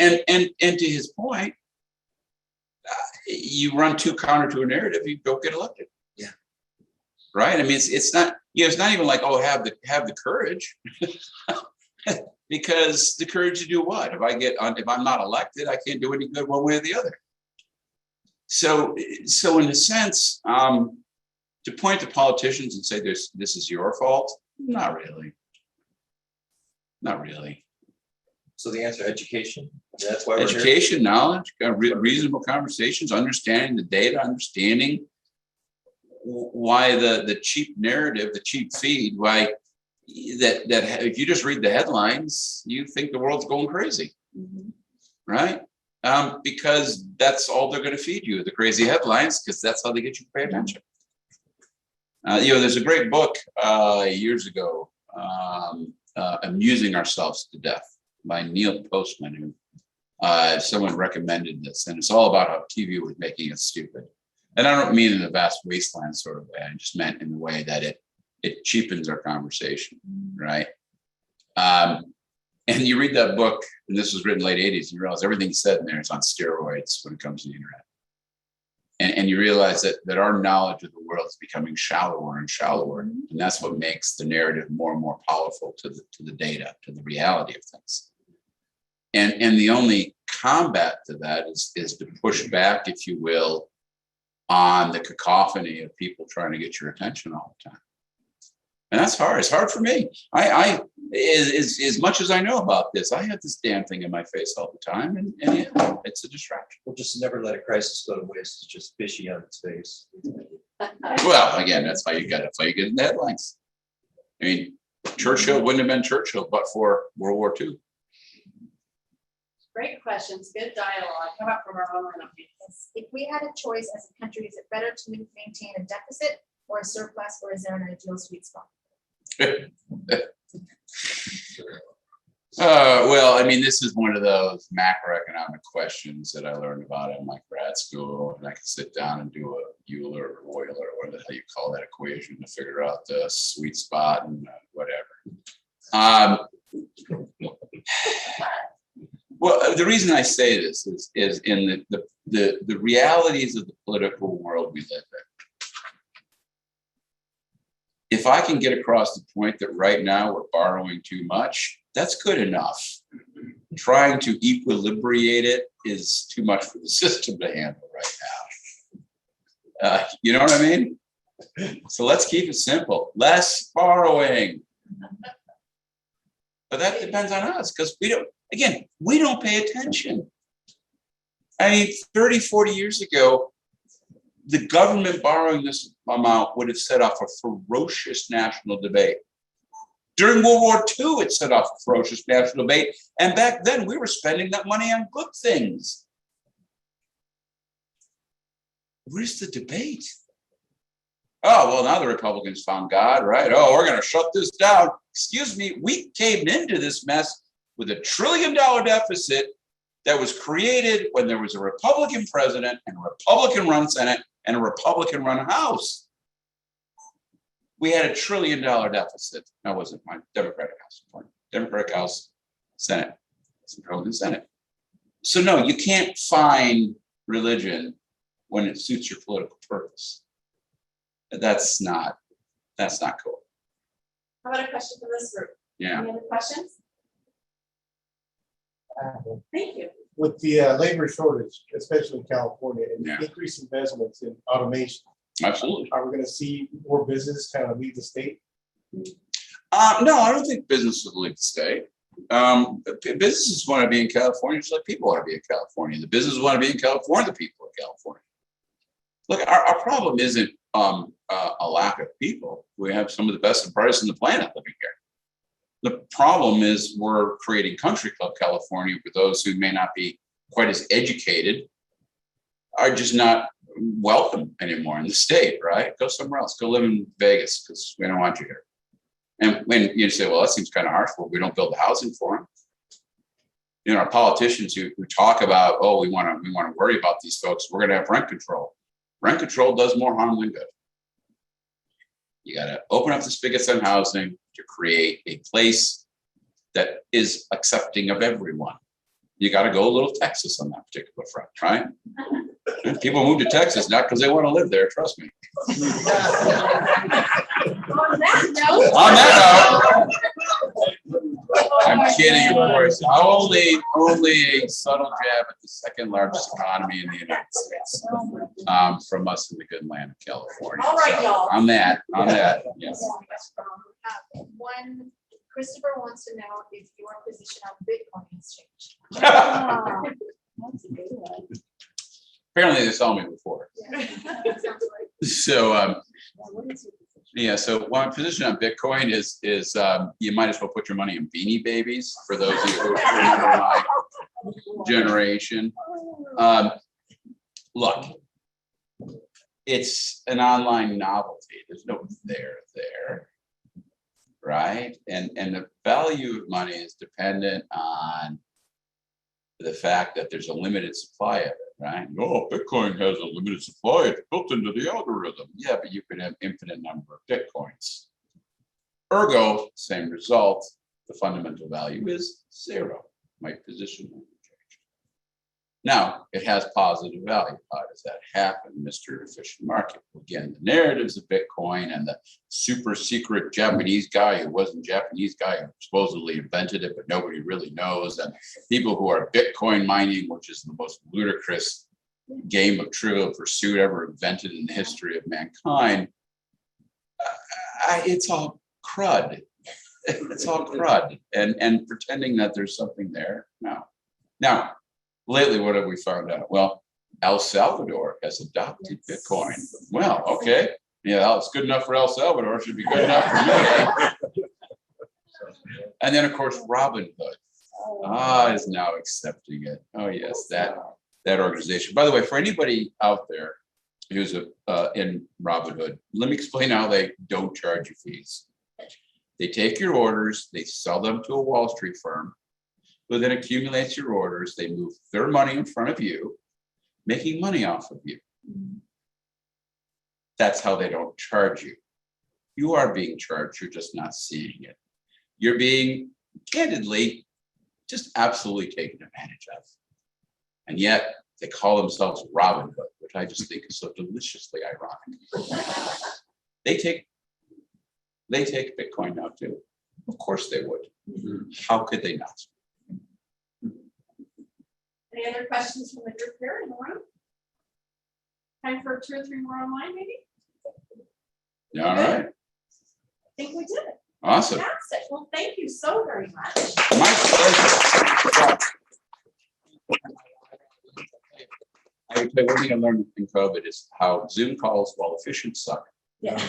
to his point, you run too counter to a narrative, you don't get elected. Yeah. Right. I mean, it's not. You know, it's not even like, oh, have the courage, because the courage to do what? If I'm not elected, I can't do any good one way or the other. So in a sense, to point to politicians and say this is your fault, not really. Not really. So the answer, education. That's why we're here. Education, knowledge, reasonable conversations, understanding the data, understanding why the cheap narrative, the cheap feed, why that if you just read the headlines, you think the world's going crazy, right? Because that's all they're going to feed you, the crazy headlines, because that's how they get you to pay attention. You know, there's a great book years ago, Amusing Ourselves to Death by Neil Postman, who someone recommended this, and it's all about how TV was making us stupid. And I don't mean in a vast wasteland sort of way. I just meant in the way that it cheapens our conversation, right? And you read that book, and this was written late 80s, and you realize everything said in there is on steroids when it comes to the internet. And you realize that our knowledge of the world is becoming shallower and shallower. And that's what makes the narrative more and more powerful to the data, to the reality of things. And the only combat to that is to push back, if you will, on the cacophony of people trying to get your attention all the time. And that's hard. It's hard for me. As much as I know about this, I have this damn thing in my face all the time, and yeah, it's a distraction. We'll just never let a crisis go to waste. It's just fishy on its face. Well, again, that's how you get in the headlines. I mean, Churchill wouldn't have been Churchill but for World War II. Great questions, good dialogue. How about from our own audience? If we had a choice as a country, is it better to maintain a deficit or a surplus, or is there an ideal sweet spot? Well, I mean, this is one of those macroeconomic questions that I learned about in my grad school, and I could sit down and do a Euler or Euler, or whatever the hell you call that equation, to figure out the sweet spot and whatever. Well, the reason I say this is in the realities of the political world we live in. If I can get across the point that right now we're borrowing too much, that's good enough. Trying to equilibrate it is too much for the system to handle right now. You know what I mean? So let's keep it simple. Less borrowing. But that depends on us, because we don't pay attention. I mean, 30, 40 years ago, the government borrowing this amount would have set off a ferocious national debate. During World War II, it set off a ferocious national debate. And back then, we were spending that money on good things. Where's the debate? Oh, well, now the Republicans found God, right? Oh, we're going to shut this down. Excuse me, we came into this mess with $1 trillion deficit that was created when there was a Republican president and a Republican-run Senate and a Republican-run House. We had $1 trillion deficit. That wasn't my Democratic House. Democratic House, Senate. It's the Republican Senate. So no, you can't find religion when it suits your political purpose. That's not cool. How about a question from this group? Yeah. Any other questions? Thank you. With the labor shortage, especially in California, and Yeah. increased investments in automation, Absolutely. are we going to see more business kind of leave the state? No, I don't think businesses will leave the state. Businesses want to be in California just like people want to be in California. The businesses want to be in California, the people in California. Look, our problem isn't a lack of people. We have some of the best and brightest on the planet living here. The problem is we're creating country club California for those who may not be quite as educated, are just not welcome anymore in the state, right? Go somewhere else. Go live in Vegas because we don't want you here. And when you say, well, that seems kind of harsh, but we don't build the housing for them. You know, our politicians who talk about, oh, we want to worry about these folks. We're going to have rent control. Rent control does more harm than good. You got to open up the spigots on housing to create a place that is accepting of everyone. You got to go a little Texas on that particular front, right? And people move to Texas not because they want to live there, trust me. On that note, I'm kidding, of course. Only a subtle jab at the second largest economy in the United States, from us in the good land of California. All right, So, y'all. on that, yes. One, Christopher wants to know if your position on Bitcoin has changed. That's a good one. Apparently, they saw me before. Sounds like- So, What is your position? yeah. So, one position on Bitcoin is you might as well put your money in Beanie Babies for those of you who remember my generation. Look, it's an online novelty. There's no there, right? And the value of money is dependent on the fact that there's a limited supply of it, right? Oh, Bitcoin has a limited supply. It's built into the algorithm. Yeah, but you can have infinite number of Bitcoins. Ergo, same result. The fundamental value is 0. My position won't change. Now, it has positive value. How does that happen, Mr. Efficient Market? Again, the narratives of Bitcoin and the super secret Japanese guy who wasn't Japanese guy who supposedly invented it, but nobody really knows. And people who are Bitcoin mining, which is the most ludicrous game of Trivial Pursuit ever invented in the history of mankind. It's all crud. It's all crud. And pretending that there's something there. No. Now, lately, what have we found out? Well, El Salvador has adopted Bitcoin. Well, okay. Yeah, it's good enough for El Salvador. It should be good enough for me. And then, of course, Robinhood. Is now accepting it. Oh, yes, that organization. By the way, for anybody out there who's in Robinhood, let me explain how they don't charge you fees. They take your orders, they sell them to a Wall Street firm, who then accumulates your orders. They move their money in front of you, making money off of you. That's how they don't charge you. You are being charged, you're just not seeing it. You're being candidly just absolutely taken advantage of. And yet they call themselves Robinhood, which I just think is so deliciously ironic. They take Bitcoin now too. Of course they would. How could they not? Any other questions from the group here in the room? Time for 2 or 3 more online, maybe? All right, I think we did it. awesome. Fantastic. Well, thank you so very much. My pleasure. I can tell you one thing I learned in COVID is how Zoom calls, while efficient, suck. Yeah.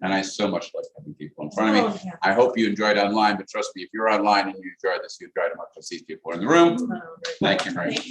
And I so much like having people in front of me. Oh, yeah. I hope you enjoyed online, but trust me, if you're online and you enjoy this, you enjoy it as much as these people are in the room. Thank you very much.